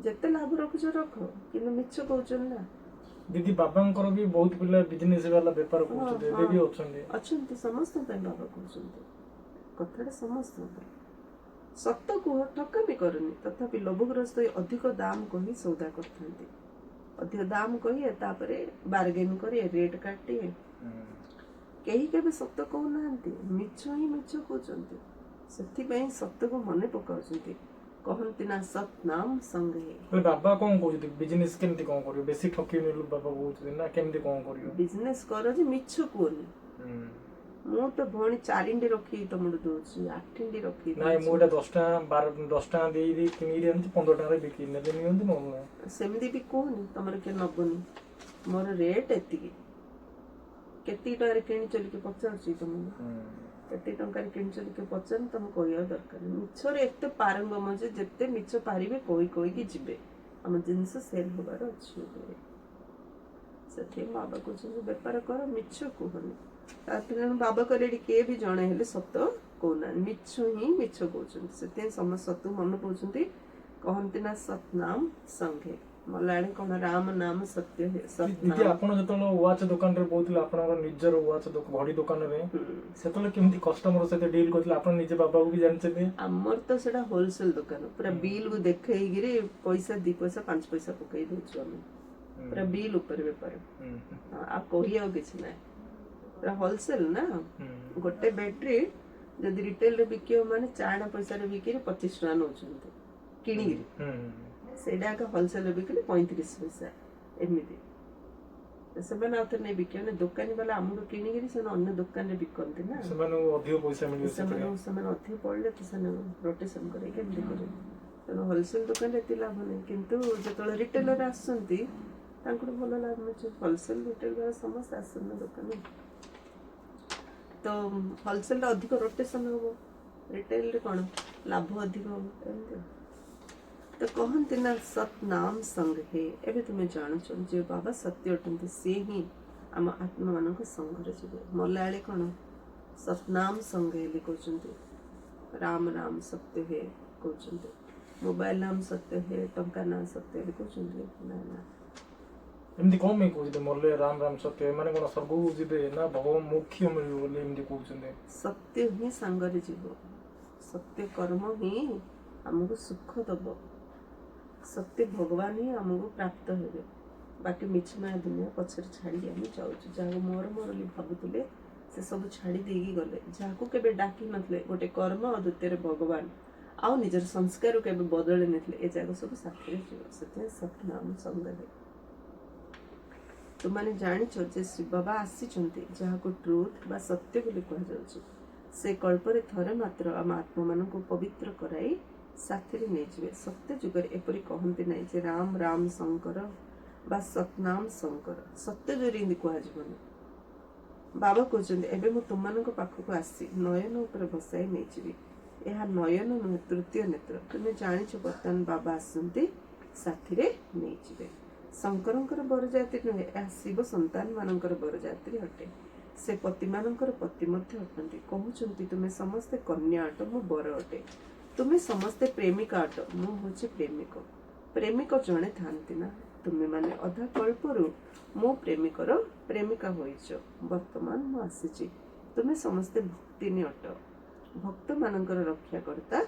ଯେତେ ଲାଭ ରଖୁଛ ରଖ, କିନ୍ତୁ ମିଛ କହୁଛନ୍ତି ନା। ଦିଦି ବାବାଙ୍କର ବି ବହୁତ ପିଲା ବିଜନେସ ବାଲା ବେପାର କରୁଛନ୍ତି, ଏବେ ବି ଅଛନ୍ତି। ସମସ୍ତଙ୍କ ପାଇଁ ବାବା କହୁଛନ୍ତି କଥାଟା, ସମସ୍ତଙ୍କ ପାଇଁ। ସତ କୁହ, ଠକାମି କରନି। ତଥାପି ଲୋଭଗ୍ରସ୍ତ ହୋଇ ଅଧିକ ଦାମ କହି ସୌଦା କରିଥାନ୍ତି। ଅଧିକ ଦାମ କହିବେ, ତାପରେ ବାର୍ଗେନ୍ କରିବେ, ରେଟ୍ କାଟିବେ। କେହି କେବେ ସତ କହୁନାହାନ୍ତି, ମିଛ ହିଁ ମିଛ କହୁଛନ୍ତି। ସେଥିପାଇଁ ସତ୍ୟକୁ ମନେ ପକାଉଛନ୍ତି। କହନ୍ତି ନା, ସତ୍ ନାମ ସଙ୍ଗେ। ବାବା କ'ଣ କହୁଛନ୍ତି, ବିଜନେସ କେମିତି କ'ଣ କରିବ, ବେଶୀ ଠକିବନି ବାବା କହୁଛନ୍ତି ନା, କେମିତି କ'ଣ କରିବ? ବିଜନେସ କର ଯେ ମିଛ କୁହନି। ମୁଁ ତ ଭଉଣୀ 4 ଇଣ୍ଡି ରଖିକି ତମଠୁ ଦଉଛି, 8 ଇଣ୍ଡି ରଖିକି ନାଇଁ, ମୁଁ ଏଇଟା 10 ଟଙ୍କା ଦେଇ କିଣିକି ଆଣିଛି, 15 ଟଙ୍କାରେ ବିକି ନେଲେ ନିଅନ୍ତୁ, ନହେଲେ ନାହିଁ। ସେମିତି ବି କୁହନି, ତମର କିଏ ନବନି। ମୋର ରେଟ୍ ଏତିକି। କେତିକି ଟଙ୍କାରେ କିଣିଛ ଟିକେ ପଚାରୁଛି ତମକୁ, କେତେ ଟଙ୍କାରେ କିଣିଛ ଟିକେ ପଚାରୁନି, ତମକୁ କହିବା ଦରକାର। ମିଛରେ ଏତେ ପାରଙ୍ଗମ ଯେ ଯେତେ ମିଛ ପାରିବେ କହିକି ଯିବେ। ଆମ ଜିନିଷ ସେଲ୍ ହେବାର ଅଛି। ସେଥିପାଇଁ ବାବା କହୁଛନ୍ତି ବେପାର କର, ମିଛ କୁହନି। ତାପରେ ବାବାଙ୍କର ଏଠି କିଏ ବି ଜଣେ ହେଲେ ସତ କହୁନାହାନ୍ତି, ମିଛ ହିଁ ମିଛ କହୁଛନ୍ତି। ସେଥିପାଇଁ ସମସ୍ତେ ସତକୁ ମନେ ପକାଉଛନ୍ତି। କହନ୍ତି ନା, ସତ୍ ନାମ ସଙ୍ଗେ। ମଲାଣି କ'ଣ, ରାମ ନାମ ସତ୍ୟ ହେ। ଦିଦି ଆପଣ ଯେତେବେଳେ ୱାଚ୍ ଦୋକାନରେ ବହୁଥିଲେ, ଆପଣଙ୍କର ନିଜର ୱାଚ୍ ଘଡ଼ି ଦୋକାନରେ, ସେତେବେଳେ କେମିତି କଷ୍ଟମର ସହିତ ଡିଲ୍ କରୁଥିଲେ? ଆପଣ ନିଜେ ବାବାକୁ ବି ଜାଣିଛନ୍ତି। ଆମର ତ ସେଟା ହୋଲସେଲ ଦୋକାନ, ପୁରା ବିଲ୍ କୁ ଦେଖେଇକିରି ପଇସା 2 ପଇସା 5 ପଇସା ପକେଇ ଦଉଛୁ ଆମେ। ପୁରା ବିଲ୍ ଉପରେ ବେପାର, ଆଉ କହିବାକୁ କିଛି ନାହିଁ। ପୁରା ହୋଲସେଲ ନା। ଗୋଟେ ବ୍ୟାଟେରୀ ଯଦି ରିଟେଲରେ ବିକିବ ମାନେ 4 ପଇସାରେ ବିକିରି 25 ଟଙ୍କା ନେଉଛନ୍ତି କିଣିକିରି। ସେଇଟା ଆଗ ହୋଲସେଲରେ ବିକିଲେ 35 ପଇସା, ଏମିତି। ସେମାନେ ଆଉ ଥରେ ନେଇ ବିକିବେ। ଦୋକାନୀ ବାଲା ଆମକୁ କିଣିକିରି ସେମାନେ ଅନ୍ୟ ଦୋକାନରେ ବିକନ୍ତି ନା, ସେମାନଙ୍କୁ ଅଧିକ ପଇସା ମିଳିବ। ସେମାନେ ଅଧିକ ପଡ଼ିଲେ ତ ସେମାନେ ରୋଟେସନ କରିକି କେମିତି କରିବେ। ତେଣୁ ହୋଲସେଲ ଦୋକାନରେ ଏତେ ଲାଭ ନାହିଁ। କିନ୍ତୁ ଯେତେବେଳେ ରିଟେଲର ଆସୁଛନ୍ତି, ତାଙ୍କର ଭଲ ଲାଭ ମିଳୁଛି। ହୋଲସେଲ ରିଟେଲ ସମସ୍ତେ ଆସନ୍ତି ଦୋକାନ, ତ ହୋଲସେଲରେ ଅଧିକ ରୋଟେସନ ହବ, ରିଟେଲରେ କ'ଣ ଲାଭ ଅଧିକ ହବ, ଏମିତି। ତ କହନ୍ତି ନା, ସତ୍ ନାମ ସଙ୍ଗ ହେ। ଏବେ ତୁମେ ଜାଣୁଛ ଯେ ବାବା ସତ୍ୟ ଅଟନ୍ତି, ସେ ହିଁ ଆମ ଆତ୍ମାମାନଙ୍କ ସଙ୍ଗରେ ଯିବେ। ମଲାୟାଳି କ'ଣ, ସତ୍ ନାମ ସଙ୍ଗ ହେଲେ କହୁଛନ୍ତି, ରାମ ନାମ ସତ୍ୟ ହେ କହୁଛନ୍ତି। ମୋବାଇଲ ନାମ ସତ୍ୟ ହେ, ଟଙ୍କା ନା ସତ୍ୟ ବୋଲି କହୁଛନ୍ତି। ନା ନା, ଏମିତି କଣ ପାଇଁ କହୁଛନ୍ତି ମଲେ ରାମ ରାମ ସତ୍ୟ, ଏମାନେ କଣ ସ୍ୱର୍ଗକୁ ଯିବେ ନା ଭଗବାନ ମୋକ୍ଷ ମିଳିବ ବୋଲି ଏମିତି କହୁଛନ୍ତି? ସତ୍ୟ ହିଁ ସାଙ୍ଗରେ ଯିବ, ସତ୍ୟ କର୍ମ ହିଁ ଆମକୁ ସୁଖ ଦବ, ସତ୍ୟ ଭଗବାନ ହିଁ ଆମକୁ ପ୍ରାପ୍ତ ହେବେ। ବାକି ମିଛମାୟା ଦୁନିଆ ପଛରେ ଛାଡ଼ି ଆମେ ଯାଉଛୁ। ଯାହାକୁ ମୋର ବୋଲି ଭାବୁଥିଲେ ସେ ସବୁ ଛାଡ଼ି ଦେଇକି ଗଲେ, ଯାହାକୁ କେବେ ଡାକି ନଥିଲେ, ଗୋଟେ କର୍ମ ଆଉ ଦ୍ୱିତୀୟରେ ଭଗବାନ ଆଉ ନିଜର ସଂସ୍କାର କେବେ ବଦଳି ନଥିଲେ, ଏ ଜାଗା ସବୁ ସାଥିରେ ଯିବ। ସେଥିପାଇଁ ସତନାମ ସଙ୍ଗରେ ତୁମାନେ ଜାଣିଛ ଯେ ଶିବ ବାବା ଆସିଛନ୍ତି, ଯାହାକୁ ଟ୍ରୁଥ ବା ସତ୍ୟ ବୋଲି କୁହାଯାଉଛି। ସେ କଳ୍ପରେ ଥରେ ମାତ୍ର ଆମ ଆତ୍ମାମାନଙ୍କୁ ପବିତ୍ର କରାଇ ସାଥିରେ ନେଇଯିବେ। ସତ୍ୟ ଯୁଗରେ ଏପରି କହନ୍ତି ନାହିଁ ଯେ ରାମ ରାମ ଶଙ୍କର ବା ସତନାମ ଶଙ୍କର, ସତ୍ୟ ଯୁଗରେ ଏମିତି କୁହାଯିବନି। ବାବା କହୁଛନ୍ତି ଏବେ ମୁଁ ତୁମମାନଙ୍କ ପାଖକୁ ଆସି ନୟନ ଉପରେ ବସାଇ ନେଇଯିବି। ଏହା ନୟନ ନୁହେଁ, ତୃତୀୟ ନେତ୍ର। ତୁମେ ଜାଣିଛ ବର୍ତ୍ତମାନ ବାବା ଆସନ୍ତି ସାଥିରେ ନେଇଯିବେ। ଶଙ୍କରଙ୍କର ବରଯାତ୍ରୀ ନୁହେଁ, ଏହା ଶିବ ସନ୍ତାନ ମାନଙ୍କର ବରଯାତ୍ରୀ ଅଟେ। ସେ ପତିମାନଙ୍କର ପତି ମଧ୍ୟ ଅଟନ୍ତି। କହୁଛନ୍ତି ତୁମେ ସମସ୍ତେ କନ୍ୟା ଅଟ, ମୁଁ ବର ଅଟେ। ତୁମେ ସମସ୍ତେ ପ୍ରେମିକା ଅଟ, ମୁଁ ହେଉଛି ପ୍ରେମିକ। ପ୍ରେମିକ ଜଣେ ଥାନ୍ତି ନା, ତୁମେ ମାନେ ଅଧା କଳ୍ପରୁ ମୋ ପ୍ରେମିକର ପ୍ରେମିକା ହୋଇଛ। ବର୍ତ୍ତମାନ ମୁଁ ଆସିଛି, ତୁମେ ସମସ୍ତେ ଭକ୍ତିନୀ ଅଟ। ଭକ୍ତମାନଙ୍କର ରକ୍ଷାକର୍ତ୍ତା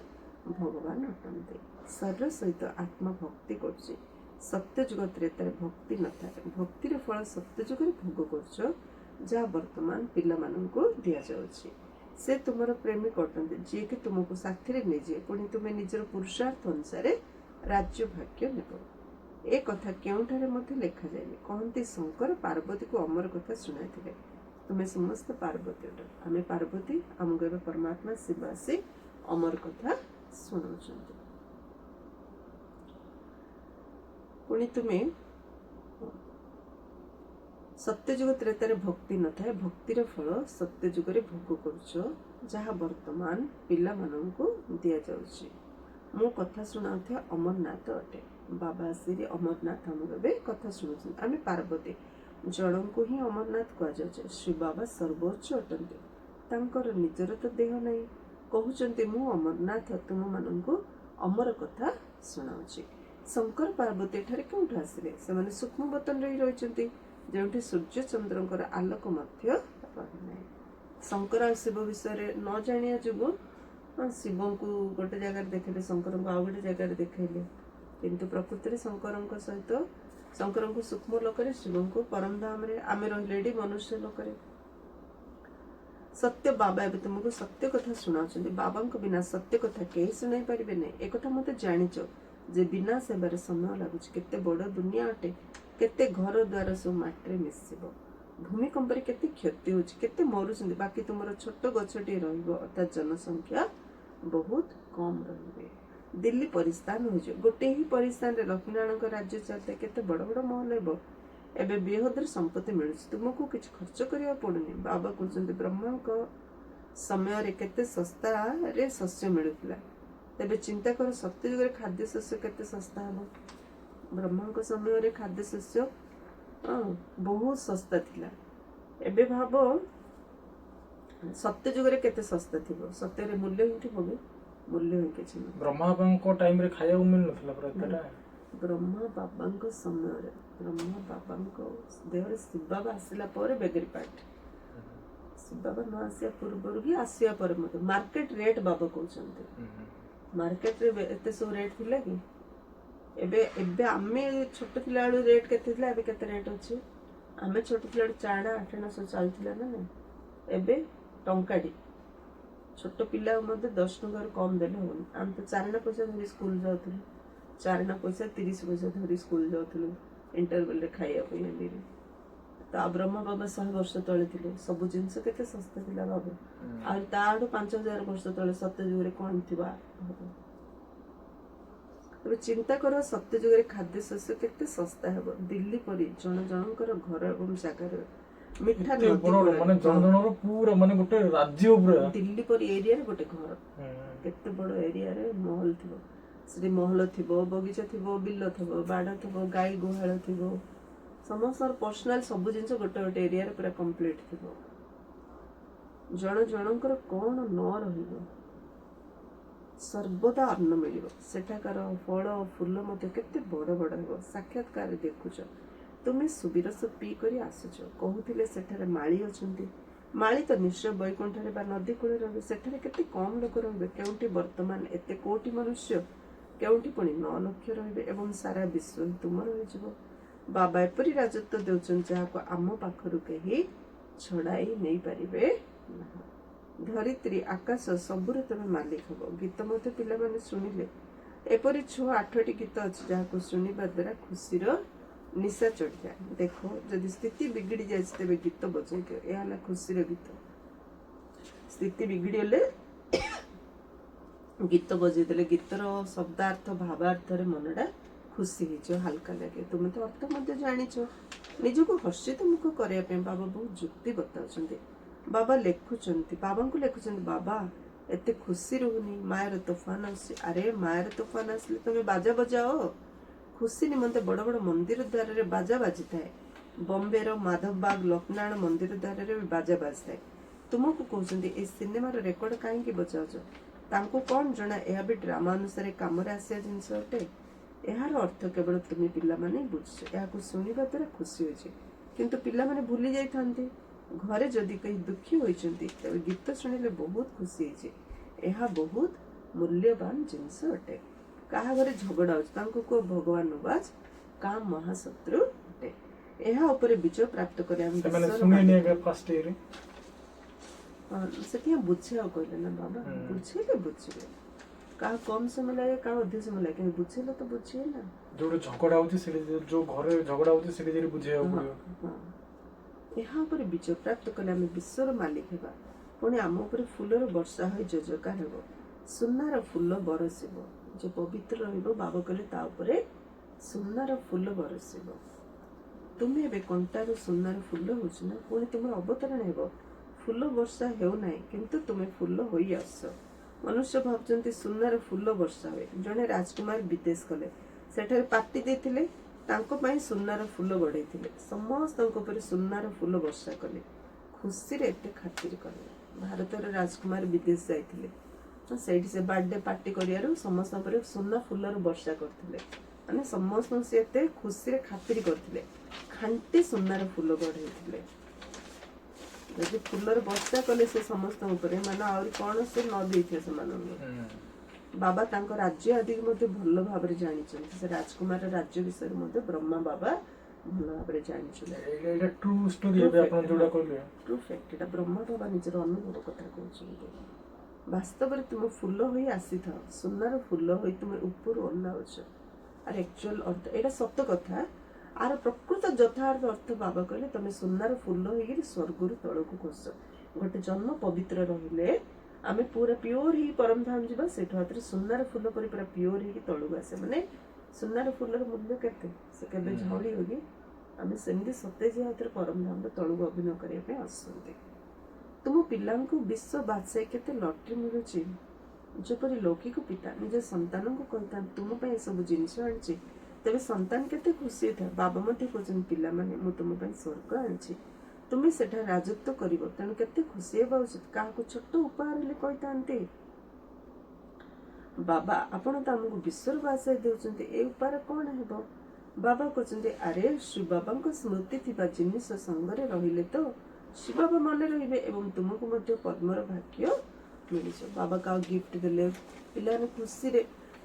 ଭଗବାନ ଅଟନ୍ତି। ଶରୀର ସହିତ ଆତ୍ମା ଭକ୍ତି କରୁଛି। ସତ୍ୟଯୁଗ ତ୍ରେତାରେ ଭକ୍ତି ନଥାଏ। ଭକ୍ତିର ଫଳ ସତ୍ୟଯୁଗରେ ଭୋଗ କରୁଛ, ଯାହା ବର୍ତ୍ତମାନ ପିଲାମାନଙ୍କୁ ଦିଆଯାଉଛି। ସେ ତୁମର ପ୍ରେମିକ ଅଟନ୍ତି, ଯିଏକି ତୁମକୁ ସାଥିରେ ନେଇଯିବେ। ପୁଣି ତୁମେ ନିଜର ପୁରୁଷାର୍ଥ ଅନୁସାରେ ରାଜ୍ୟ ଭାଗ୍ୟ ନେବ। ଏ କଥା କେଉଁଠାରେ ମଧ୍ୟ ଲେଖାଯାଇନି। କହନ୍ତି ଶଙ୍କର ପାର୍ବତୀକୁ ଅମର କଥା ଶୁଣାଇଥିଲେ। ତୁମେ ସମସ୍ତେ ପାର୍ବତୀ ଅଟ, ଆମେ ପାର୍ବତୀ। ଆମକୁ ଏବେ ପରମାତ୍ମା ଶିବ ଆସି ଅମର କଥା ଶୁଣାଉଛନ୍ତି। ପୁଣି ତୁମେ ସତ୍ୟଯୁଗ ତ୍ରେତାରେ ଭକ୍ତି ନଥାଏ। ଭକ୍ତିର ଫଳ ସତ୍ୟଯୁଗରେ ଭୋଗ କରୁଛ, ଯାହା ବର୍ତ୍ତମାନ ପିଲାମାନଙ୍କୁ ଦିଆଯାଉଛି। ମୁଁ କଥା ଶୁଣାଉଥିବା ଅମରନାଥ ଅଟେ। ବାବା ଆସିରି ଅମରନାଥ ଆମକୁ ଏବେ କଥା ଶୁଣୁଛନ୍ତି। ଆମେ ପାର୍ବତୀ, ଜଣଙ୍କୁ ହିଁ ଅମରନାଥ କୁହାଯାଉଛି। ଶ୍ରୀ ବାବା ସର୍ବୋଚ୍ଚ ଅଟନ୍ତି, ତାଙ୍କର ନିଜର ତ ଦେହ ନାହିଁ। କହୁଛନ୍ତି ମୁଁ ଅମରନାଥ ତୁମମାନଙ୍କୁ ଅମର କଥା ଶୁଣାଉଛି। ଶଙ୍କର ପାର୍ବତୀ ଏଠାରେ କେଉଁଠୁ ଆସିଲେ? ସେମାନେ ସୂକ୍ଷ୍ମ ବତନରେ ହିଁ ରହିଛନ୍ତି, ଯେଉଁଠି ସୂର୍ଯ୍ୟ ଚନ୍ଦ୍ରଙ୍କର ଆଲୋକ ମଧ୍ୟ ରହେନାହିଁ। ଶଙ୍କର ଆଉ ଶିବ ବିଷୟରେ ନ ଜାଣିବା ଯୋଗୁଁ ଶିବଙ୍କୁ ଗୋଟେ ଜାଗାରେ ଦେଖେଇଲେ, ଶଙ୍କରଙ୍କୁ ଆଉ ଗୋଟେ ଜାଗାରେ ଦେଖେଇଲେ। କିନ୍ତୁ ପ୍ରକୃତିରେ ଶଙ୍କରଙ୍କ ସହିତ ଶଙ୍କରଙ୍କୁ ସୂକ୍ଷ୍ମ ଲୋକରେ, ଶିବଙ୍କୁ ପରମଧାମରେ, ଆମେ ରହିଲେ ଏଠି ମନୁଷ୍ୟ ଲୋକରେ। ସତ୍ୟ ବାବା ଏବେ ତୁମକୁ ସତ୍ୟ କଥା ଶୁଣାଉଛନ୍ତି। ବାବାଙ୍କ ବିନା ସତ୍ୟ କଥା କେହି ଶୁଣାଇ ପାରିବେ ନାହିଁ। ଏକଥା ମୋତେ ଜାଣିଛ ଯେ ବିନା ସେବାରେ ସମୟ ଲାଗୁଛି। କେତେ ବଡ଼ ଦୁନିଆ ଅଟେ, କେତେ ଘର ଦ୍ୱାର ସବୁ ମାଟିରେ ମିଶିବ। ଭୂମିକମ୍ପରେ କେତେ କ୍ଷତି ହେଉଛି, କେତେ ମରୁଛନ୍ତି। ବାକି ତୁମର ଛୋଟ ଗଛଟିଏ ରହିବ, ଅର୍ଥାତ୍ ଜନସଂଖ୍ୟା ବହୁତ କମ୍ ରହିବେ। ଦିଲ୍ଲୀ ପରିସ୍ଥାନ ହୋଇଯିବ। ଗୋଟେ ହିଁ ପରିସ୍ଥାନରେ ଲକ୍ଷ୍ମୀନାରାୟଣଙ୍କ ରାଜ୍ୟ ଚାଲିଥାଏ। କେତେ ବଡ଼ ବଡ଼ ମହଲ ହେବ। ଏବେ ବେହଦର ସମ୍ପତ୍ତି ମିଳୁଛି, ତୁମକୁ କିଛି ଖର୍ଚ୍ଚ କରିବାକୁ ପଡୁନି। ବାବା କହୁଛନ୍ତି ବ୍ରହ୍ମାଙ୍କ ସମୟରେ କେତେ ଶସ୍ତାରେ ଶସ୍ୟ ମିଳୁଥିଲା। ତେବେ ଚିନ୍ତା କର ସତ୍ୟ ଯୁଗରେ ଖାଦ୍ୟ ଶସ୍ୟ କେତେ ଶସ୍ତା ହେବ। ବ୍ରହ୍ମାଙ୍କ ସମୟରେ ଖାଦ୍ୟ ଶସ୍ୟ ବହୁତ ଶସ୍ତା ଥିଲା। ଏବେ ଭାବ ସତ୍ୟ ଯୁଗରେ କେତେ ଶସ୍ତା ଥିବ। ସତ୍ୟରେ ମୂଲ୍ୟ ହିଁ ଥିବ କି? ମୂଲ୍ୟ ହିଁ କିଛି ନାହିଁ। ବ୍ରହ୍ମା ବାବାଙ୍କ ଟାଇମରେ ଖାଇବାକୁ ମିଳୁନଥିଲା ପୁରା ଏତେଟା। ବ୍ରହ୍ମା ବାବାଙ୍କ ସମୟରେ, ବ୍ରହ୍ମା ବାବାଙ୍କ ଦେହରେ ଶିବ ବାବା ଆସିଲା ପରେ ବେଗେରୀ ପାଠ। ଶିବ ବାବା ନ ଆସିବା ପୂର୍ବରୁ କି ଆସିବା ପରେ ମଧ୍ୟ ମାର୍କେଟ ରେଟ୍ ବାବା କହୁଛନ୍ତି। ମାର୍କେଟରେ ଏତେ ସବୁ ରେଟ୍ ଥିଲା କି? ଏବେ ଆମେ ଛୋଟ ଥିଲାବେଳୁ ରେଟ୍ କେତେ ଥିଲା, ଏବେ କେତେ ରେଟ୍ ଅଛି? ଆମେ ଛୋଟ ଥିଲାବେଳୁ 4 ଆଣା 8 ଆଣା ସବୁ ଚାଲିଥିଲା ନା ନାଇଁ। ଏବେ ଟଙ୍କାଟି ଛୋଟ ପିଲାକୁ ମଧ୍ୟ 10 ଟଙ୍କାରୁ କମ୍ ଦେଲେ ହଉନି। ଆମେ ତ 4 ଆଣା ପଇସା ଧରି ସ୍କୁଲ ଯାଉଥିଲୁ। 4 ଆଣା ପଇସା 30 ପଇସା ଧରି ସ୍କୁଲ ଯାଉଥିଲୁ ଇଣ୍ଟରଭେଲରେ ଖାଇବା ପାଇଁ। ହେଲେ ତ ବ୍ରହ୍ମା ବାବା 100 ବର୍ଷ ତଳେ ଥିଲେ। ସବୁ ଜିନିଷ କେତେ ଶସ୍ତା ଥିଲା ବାବୁ। ଆଉ ତାଠୁ 5000 ବର୍ଷ ତଳେ ସତ୍ୟ ଯୁଗରେ କଣ ଥିବା। ତେବେ ଚିନ୍ତା କର ସତ୍ୟ ଯୁଗରେ ଖାଦ୍ୟ ଶସ୍ୟ କେତେ ଶସ୍ତା ହେବ। ଦିଲ୍ଲୀ ପରି ଜଣ ଜଣଙ୍କର ଘର ଏବଂ ଜାଗାରେ ମିଠା ନଦୀ ମାନେ ଜଣ ଜଣର ପୁରା ମାନେ ଗୋଟେ ରାଜ୍ୟ ପୁରା। ଦିଲ୍ଲୀ ପରି ଏରିଆରେ ଗୋଟେ ଘର, କେତେ ବଡ଼ ଏରିଆରେ ମହଲ ଥିବ। ସେଠି ମହଲ ଥିବ, ବଗିଚା ଥିବ, ବିଲ ଥିବ, ବାଡ଼ ଥିବ, ଗାଈ ଗୁହାଳ ଥିବ। ସମସ୍ତଙ୍କର ପର୍ସନାଲ ସବୁ ଜିନିଷ ଗୋଟେ ଗୋଟେ ଏରିଆରେ ପୁରା କମ୍ପ୍ଲିଟ ଥିବ। ଜଣ ଜଣଙ୍କର କଣ ନ ରହିବ। ସର୍ବଦା ଅନ୍ନ ମିଳିବ। ସେଠାକାର ଫଳ ଫୁଲ ମଧ୍ୟ କେତେ ବଡ଼ ବଡ଼ ହେବ। ସାକ୍ଷାତକାର ଦେଖୁଛ, ତୁମେ ସୁବିରସ ପିଇକରି ଆସୁଛ। କହୁଥିଲେ ସେଠାରେ ମାଳି ଅଛନ୍ତି। ମାଳି ତ ନିଶ୍ଚୟ ବୈକୁଣ୍ଠରେ ବା ନଦୀ କୂଳରେ ରହିବେ। ସେଠାରେ କେତେ କମ୍ ଲୋକ ରହିବେ। କେଉଁଠି ବର୍ତ୍ତମାନ ଏତେ କୋଟି ମନୁଷ୍ୟ, କେଉଁଠି ପୁଣି 9 ଲକ୍ଷ ରହିବେ ଏବଂ ସାରା ବିଶ୍ୱ ହିଁ ତୁମର ହୋଇଯିବ। ବାବା ଏପରି ରାଜତ୍ୱ ଦେଉଛନ୍ତି ଯାହାକୁ ଆମ ପାଖରୁ କେହି ଛଡ଼ାଇ ନେଇପାରିବେ ନାହିଁ। ଧରିତ୍ରୀ, ଆକାଶ ସବୁରେ ତମେ ମାଲିକ ହବ। ଗୀତ ମଧ୍ୟ ପିଲାମାନେ ଶୁଣିଲେ। ଏପରି 6-8ଟି ଗୀତ ଅଛି ଯାହାକୁ ଶୁଣିବା ଦ୍ୱାରା ଖୁସିର ନିଶା ଚଢ଼ିଯାଏ। ଦେଖ, ଯଦି ସ୍ଥିତି ବିଗିଡ଼ି ଯାଇଛି ତେବେ ଗୀତ ବଜାଇ ଦିଅ। ଏହା ହେଲା ଖୁସିର ଗୀତ। ସ୍ଥିତି ବିଗିଡ଼ିଗଲେ ଗୀତ ବଜେଇ ଦେଲେ ଗୀତର ଶବ୍ଦାର୍ଥ ଭାବାର୍ଥରେ ମନଟା ଖୁସି ହେଇଯିବ, ହାଲକା ଲାଗେ। ତୁମେ ତ ଅର୍ଥ ମଧ୍ୟ ଜାଣିଛ। ନିଜକୁ ହର୍ଷିତ ମୁଖ କରିବା ପାଇଁ ବାବା ବହୁତ ଯୁକ୍ତି ବତାଉଛନ୍ତି। ବାବା ଲେଖୁଛନ୍ତି, ବାବାଙ୍କୁ ଲେଖୁଛନ୍ତି, ବାବା ଏତେ ଖୁସି ରହୁନି, ମାୟାର ତୋଫାନ ଆସୁଛି। ଆରେ ମାୟାର ତୋଫାନ ଆସିଲେ ତମେ ବାଜା ବଜାଅ। ଖୁସି ନିମନ୍ତେ ବଡ଼ ବଡ଼ ମନ୍ଦିର ଦ୍ୱାରରେ ବାଜା ବାଜିଥାଏ। ବମ୍ବେର ମାଧବବାଗ ଲକ୍ଷ୍ମୀନାରାୟଣ ମନ୍ଦିର ଦ୍ୱାରରେ ବି ବାଜା ବାଜିଥାଏ। ତୁମକୁ କହୁଛନ୍ତି ଏ ସିନେମାର ରେକର୍ଡ କାହିଁକି ବଜାଉଛ? ତାଙ୍କୁ କ'ଣ ଜଣା ଏହା ବି ଡ୍ରାମା ଅନୁସାରେ କାମରେ ଆସିବା ଜିନିଷ ଅଟେ। ଏହାର ଅର୍ଥ କେବଳ ତୁମେ ପିଲାମାନେ ବୁଝୁଛ। ଏହାକୁ ଶୁଣିବା ଦ୍ୱାରା ଖୁସି ହୋଇଛି, କିନ୍ତୁ ପିଲାମାନେ ଭୁଲି ଯାଇଥାନ୍ତି। ଘରେ ଯଦି କେହି ଦୁଃଖୀ ହୋଇଛନ୍ତି ତେବେ ଗୀତ ଶୁଣିଲେ ବହୁତ ଖୁସି ହେଇଛି। ଏହା ବହୁତ ମୂଲ୍ୟବାନ ଜିନିଷ ଅଟେ। କାହା ଘରେ ଝଗଡ଼ା ହେଉଛି ତାଙ୍କୁ କୁହ ଭଗବାନ ନବାଜ, କାହା ମହାଶତ୍ରୁ ଅଟେ। ଏହା ଉପରେ ବିଜୟ ପ୍ରାପ୍ତ କରି ଆମେ ସେମାନେ ସେଥିପାଇଁ ବୁଝିବାକୁ କହିଲେ ନା ବାବା। ବୁଝେଇଲେ ବୁଝିବେ। କାହା କମ୍ ସମୟ ଲାଗେ, କାହା ଅଧିକ ସମୟ ଲାଗେ, କିନ୍ତୁ ବୁଝେଇଲେ ତ ବୁଝିବେ ନା। ଯୋଉଠି ଝଗଡ଼ା ହଉଛି ସେଠି, ଯୋଉ ଘରେ ଝଗଡ଼ା ହଉଛି ସେଠି ଯାଇକି ବୁଝେଇବାକୁ ପଡ଼ିବ। ଏହା ଉପରେ ବିଜୟ ପ୍ରାପ୍ତ କଲେ ଆମେ ବିଶ୍ୱର ମାଲିକ ହେବା। ପୁଣି ଆମ ଉପରେ ଫୁଲର ବର୍ଷା ହୋଇ ଜଜକାର ହେବ। ସୁନାର ଫୁଲ ବରସିବ। ଯେ ପବିତ୍ର ରହିବ, ବାବା କହିଲେ ତା ଉପରେ ସୁନାର ଫୁଲ ବରସିବ। ତୁମେ ଏବେ କଣ୍ଟାରୁ ସୁନାର ଫୁଲ ହଉଛ ନା, ପୁଣି ତୁମର ଅବତରଣ ହେବ। ଫୁଲ ବର୍ଷା ହେଉନାହିଁ, କିନ୍ତୁ ତୁମେ ଫୁଲ ହୋଇ ଆସ। ମନୁଷ୍ୟ ଭାବୁଛନ୍ତି ସୁନାର ଫୁଲ ବର୍ଷା ହୁଏ। ଜଣେ ରାଜକୁମାର ବିଦେଶ ଗଲେ, ସେଠାରେ ପାର୍ଟି ଦେଇଥିଲେ, ତାଙ୍କ ପାଇଁ ସୁନାର ଫୁଲ ବଢ଼େଇଥିଲେ। ସମସ୍ତଙ୍କ ଉପରେ ସୁନାର ଫୁଲ ବର୍ଷା କଲେ, ଖୁସିରେ ଏତେ ଖାତିର କଲେ। ଭାରତର ରାଜକୁମାର ବିଦେଶ ଯାଇଥିଲେ, ସେଇଠି ସେ ବାର୍ଥଡେ ପାର୍ଟି କରିବାରୁ ସମସ୍ତଙ୍କ ଉପରେ ସୁନା ଫୁଲର ବର୍ଷା କରିଥିଲେ। ମାନେ ସମସ୍ତଙ୍କୁ ସେ ଏତେ ଖୁସିରେ ଖାତିର କରିଥିଲେ, ଖାଣ୍ଟି ସୁନାର ଫୁଲ ବଢ଼େଇଥିଲେ। ଯଦି ଫୁଲର ବର୍ଷା କଲେ ସେ ସମସ୍ତଙ୍କ ଉପରେ, ମାନେ ଆହୁରି କ'ଣ ସେ ନ ଦେଇଥିବେ ସେମାନଙ୍କୁ। ବାବା ତାଙ୍କ ରାଜ୍ୟ ଆଦିକୁ ମଧ୍ୟ ଭଲ ଭାବରେ ଜାଣିଛନ୍ତି। ସେ ରାଜକୁମାର ରାଜ୍ୟ ବିଷୟରେ ମଧ୍ୟ ବ୍ରହ୍ମା ବାବା ଭଲ ଭାବରେ ଜାଣିଛନ୍ତି। True fact. ଏଟା ବ୍ରହ୍ମା ବାବା ନିଜର ଅନୁଭବ କଥା କହୁଛନ୍ତି। ବାସ୍ତବରେ ତୁମେ ଫୁଲ ହୋଇ ଆସିଥାଅ, ସୁନାର ଫୁଲ ହୋଇ ତୁମେ ଉପରୁ ଓହ୍ଲାଉଛ। ଆର ଆକ୍ଚୁଆଲ ଅର୍ଥ ଏଇଟା ସତ କଥା। ଆର ପ୍ରକୃତ ଯଥାର୍ଥ ଅର୍ଥ ବାବା କହିଲେ ତମେ ସୁନାର ଫୁଲ ହେଇକିରି ସ୍ୱର୍ଗରୁ ତଳକୁ ଖସ। ଗୋଟେ ଜନ୍ମ ପବିତ୍ର ରହିଲେ ଆମେ ପୁରା ପିଓର ହେଇକି ପରମଧାମ ଯିବା। ସେଠୁ ହାତରେ ସୁନାର ଫୁଲ ପରି ପୁରା ପିଓର ହେଇକି ତଳକୁ ଆସେ। ମାନେ ସୁନାର ଫୁଲର ମୂଲ୍ୟ କେତେ, ସେ କେବେ ଝଡ଼ିବ କି? ଆମେ ସେମିତି ସତେଜ ହାତରେ ପରମଧାମର ତଳକୁ ଅଭିନୟ କରିବା ପାଇଁ ଆସୁଛନ୍ତି। ତୁମ ପିଲାଙ୍କୁ ବିଶ୍ୱ ବାଦଶାହୀ କେତେ ଲଟେରୀ ମିଳୁଛି। ଯେପରି ଲୌକିକ ପିତା ନିଜ ସନ୍ତାନଙ୍କୁ କହିଥାନ୍ତି ତୁମ ପାଇଁ ଏସବୁ ଜିନିଷ ଆଣିଛି, ତେବେ ସନ୍ତାନ କେତେ ଖୁସି ହେଇଥାଏ। ବାବା ମଧ୍ୟ କହୁଛନ୍ତି ପିଲାମାନେ ମୁଁ ତୁମ ପାଇଁ ସ୍ୱର୍ଗ ଆଣିଛି, ତୁମେ ସେଠାରେ ରାଜତ୍ୱ କରିବ, ତେଣୁ କେତେ ଖୁସି ହେବା ଉଚିତ। କାହାକୁ ଛୋଟ ଉପହାର ହେଲେ କହିଥାନ୍ତି ବାବା ଆପଣ ତ ଆମକୁ ବିଶ୍ୱର ବାଦଶାହୀ ଦେଉଛନ୍ତି, ଏ ଉପହାର କ'ଣ ହେବ? ବାବା କହୁଛନ୍ତି ଆରେ ଶ୍ରୀ ବାବାଙ୍କ ସ୍ମୃତି ଥିବା ଜିନିଷ ସଙ୍ଗରେ ରହିଲେ ତ ଶ୍ରୀ ବାବା ମନେ ରହିବେ ଏବଂ ତୁମକୁ ମଧ୍ୟ ପଦ୍ମର ଭାଗ୍ୟ ମିଳିଯିବ। ବାବା କାହା ଗିଫ୍ଟ ଦେଲେ ପିଲାମାନେ ଖୁସିରେ,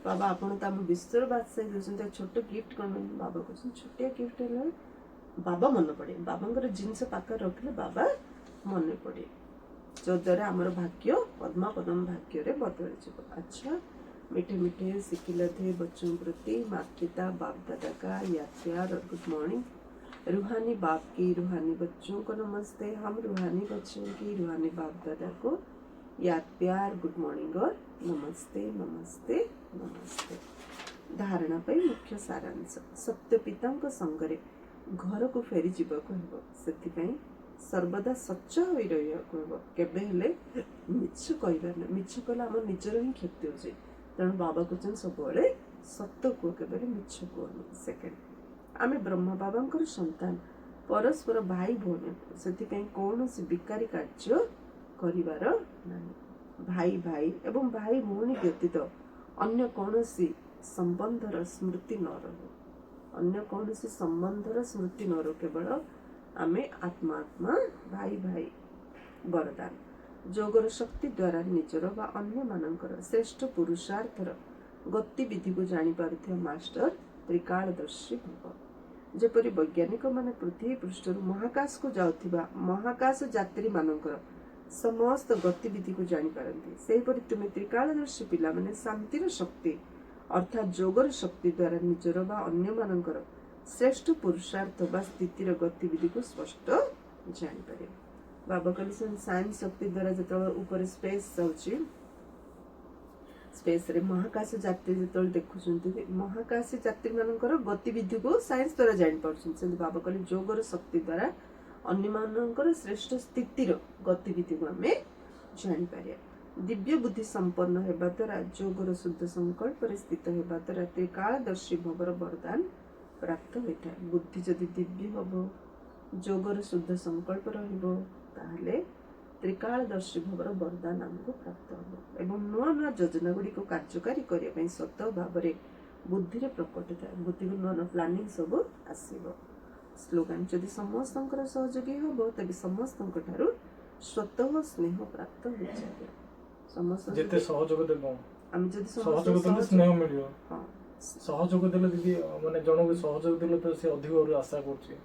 ବାବା ଆପଣ ତ ଆମ ବିଶ୍ୱର ବାଦଶାହୀ ଦେଉଛନ୍ତି, ଛୋଟ ଗିଫ୍ଟ କ'ଣ? ବାବା କହୁଛନ୍ତି ଛୋଟିଆ ଗିଫ୍ଟ ହେଲେ ବାବା ମନେ ପଡ଼େ। ବାବାଙ୍କର ଜିନିଷ ପାଖରେ ରଖିଲେ ବାବା ମନେ ପଡ଼େ, ଯଦ୍ୱାରା ଆମର ଭାଗ୍ୟ ପଦ୍ମା ପଦ୍ମ ଭାଗ୍ୟରେ ବଦଳିଯିବ। ଆଚ୍ଛା, मीठे मीठे सिकिला थे बच्चों प्रति माता पिता बाप दादा का याद प्यार और गुड मॉर्निंग। रूहानी बाप की रूहानी बच्चों को नमस्ते। हम रूहानी बच्चों की रूहानी बाप दादा को याद प्यार गुड मॉर्निंग और नमस्ते नमस्ते नमस्ते। धारणा पर मुख्य सारांश। सत्य पिता संगरे घर को फेरी जीवाक हेबो, सेथिपई सर्वदा सच्च होई रहियाक हेबो। केबे हेले मिछ कहबार ना, मिछ कहला हमर निजर ही क्षति होजे। तेणु बाबा कहते सब सत्य कुह, केवल मिछ कुहनी। सेकेंड, आम ब्रह्म बाबा सन्तान, परस्पर भाई भौणी, से कौन बिकारी कार्य करार ना। भाई भाई एवं भाई भौणी व्यतीत अन्य कौनसी संबंधर स्मृति न रहो, अन्य कौनसी संबंधर स्मृति न रहो, केवल आमे आत्मा आत्मा भाई भाई। वरदान जोगर शक्ति द्वारा निजर बा अन्य मानकर श्रेष्ठ पुरुषार्थर गतिविधि को जानी पारुथिबा मास्टर त्रिकालदर्शी भव। जेपरि वैज्ञानिक माने पृथ्वी पृष्ठर महाकाश को जाउथिबा महाकाश यात्री मानकर समस्त गतिविधि को जानी पारंती, सेहिपरि तुमे त्रिकालदर्शी पिला माने शांतिर शक्ति अर्थात जोगर शक्ति द्वारा निजर बा अन्य मानकर श्रेष्ठ पुरुषार्थ बा स्थितिर गतिविधि को स्पष्ट जानी पारे। बाबा कहले साइंस शक्ति द्वारा जतବେଳେ ऊपर स्पेस जाउची, स्पेस रे महाकाश यात्री जतବେଳେ देखुछन्ती महाकाश यात्री मानकर गतिविधि को साइंस द्वारा जानि पारछन। से बाबा कहले जोगर शक्ति द्वारा अन्य मानकर श्रेष्ठ स्थितिर गतिविधि को हमें जानि पारे। दिव्य बुद्धि संपन्न हेबा द्वारा जोगर शुद्ध संकल्प रे स्थित हेबा द्वारा त्रिकालदर्शी भवर वरदान प्राप्त होता है। बुद्धि जदि दिव्य हबो, जोगर शुद्ध संकल्प रहिबो, ताहले त्रिकालदर्शी भवर वरदान हमको प्राप्त हो एवं नुआ नुआ योजना गुड़ी को कार्यकारी करिया पई सत भाबरे बुद्धि रे प्रकट थाए। बुद्धि को नुआ नुआ प्लानिंग सब आसीबो। स्लोगान जदि समस्तंकर सहयोगी हबो तबे समस्तंक ठारू स्वतः स्नेह प्राप्त हो जाए। समस्त जेते सहयोग देबो हम जदि सहयोग देले स्नेह मिलियो। हां सहयोग देले दीदी माने जणो सहयोग देले तो से अधिक और आशा करछि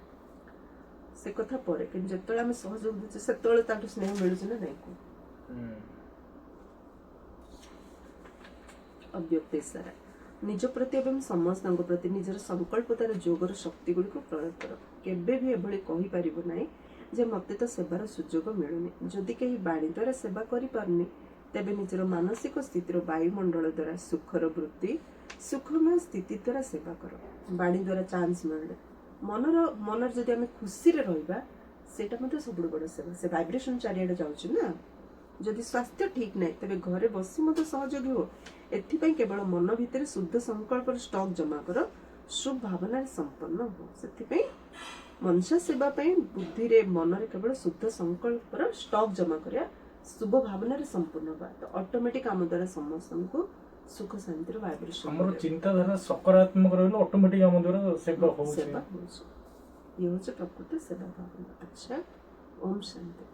से कथा परे कि जतळे हम सहयोग दिछे सेतळे ताटू स्नेह मिलुछ ना नै को। अव्यक्त इशारा निज प्रति एवं समस्त प्रति निजर संकल्पतार जोगर शक्ति गुड़ी को प्रयोग कर। केबे भी एभली कहि परिबो नै जे मते तो सेवार सुजोग मिलुनी। जदि केही बाणी द्वारा सेवा करि पारनी तेबे निजर मानसिक स्थितिर वायुमंडल द्वारा सुखर वृत्ति सुखमय स्थिति द्वारा सेवा कर। बाणी द्वारा चांस मिले मनर जदि आम खुशी रे रहिबा सेटा मते सबुड बड़ सेवा। से वाइब्रेशन चारियाडे जाउछि ना। जदि स्वास्थ्य ठीक नै तबे घरे बसी मते सहयोगी हो। एथिपई केवल मन भितर शुद्ध संकल्प स्टॉक जमा कर, शुभ भावना संपन्न हो। सेथिपई मनसा सेवा पई बुद्धि रे मन रे केवल शुद्ध संकल्प स्टॉक जमा करिया शुभ भावना रे संपन्न हो तो ऑटोमेटिक आम द्वारा समस्त को सुख शांति रो वाइब्रेशन हमर चिंता धारा सकारात्मक रहलो ऑटोमेटिक आम द्वारा सेवा हो। ये होचे प्रकृति सेवा भावना। अच्छा, ओम शांति।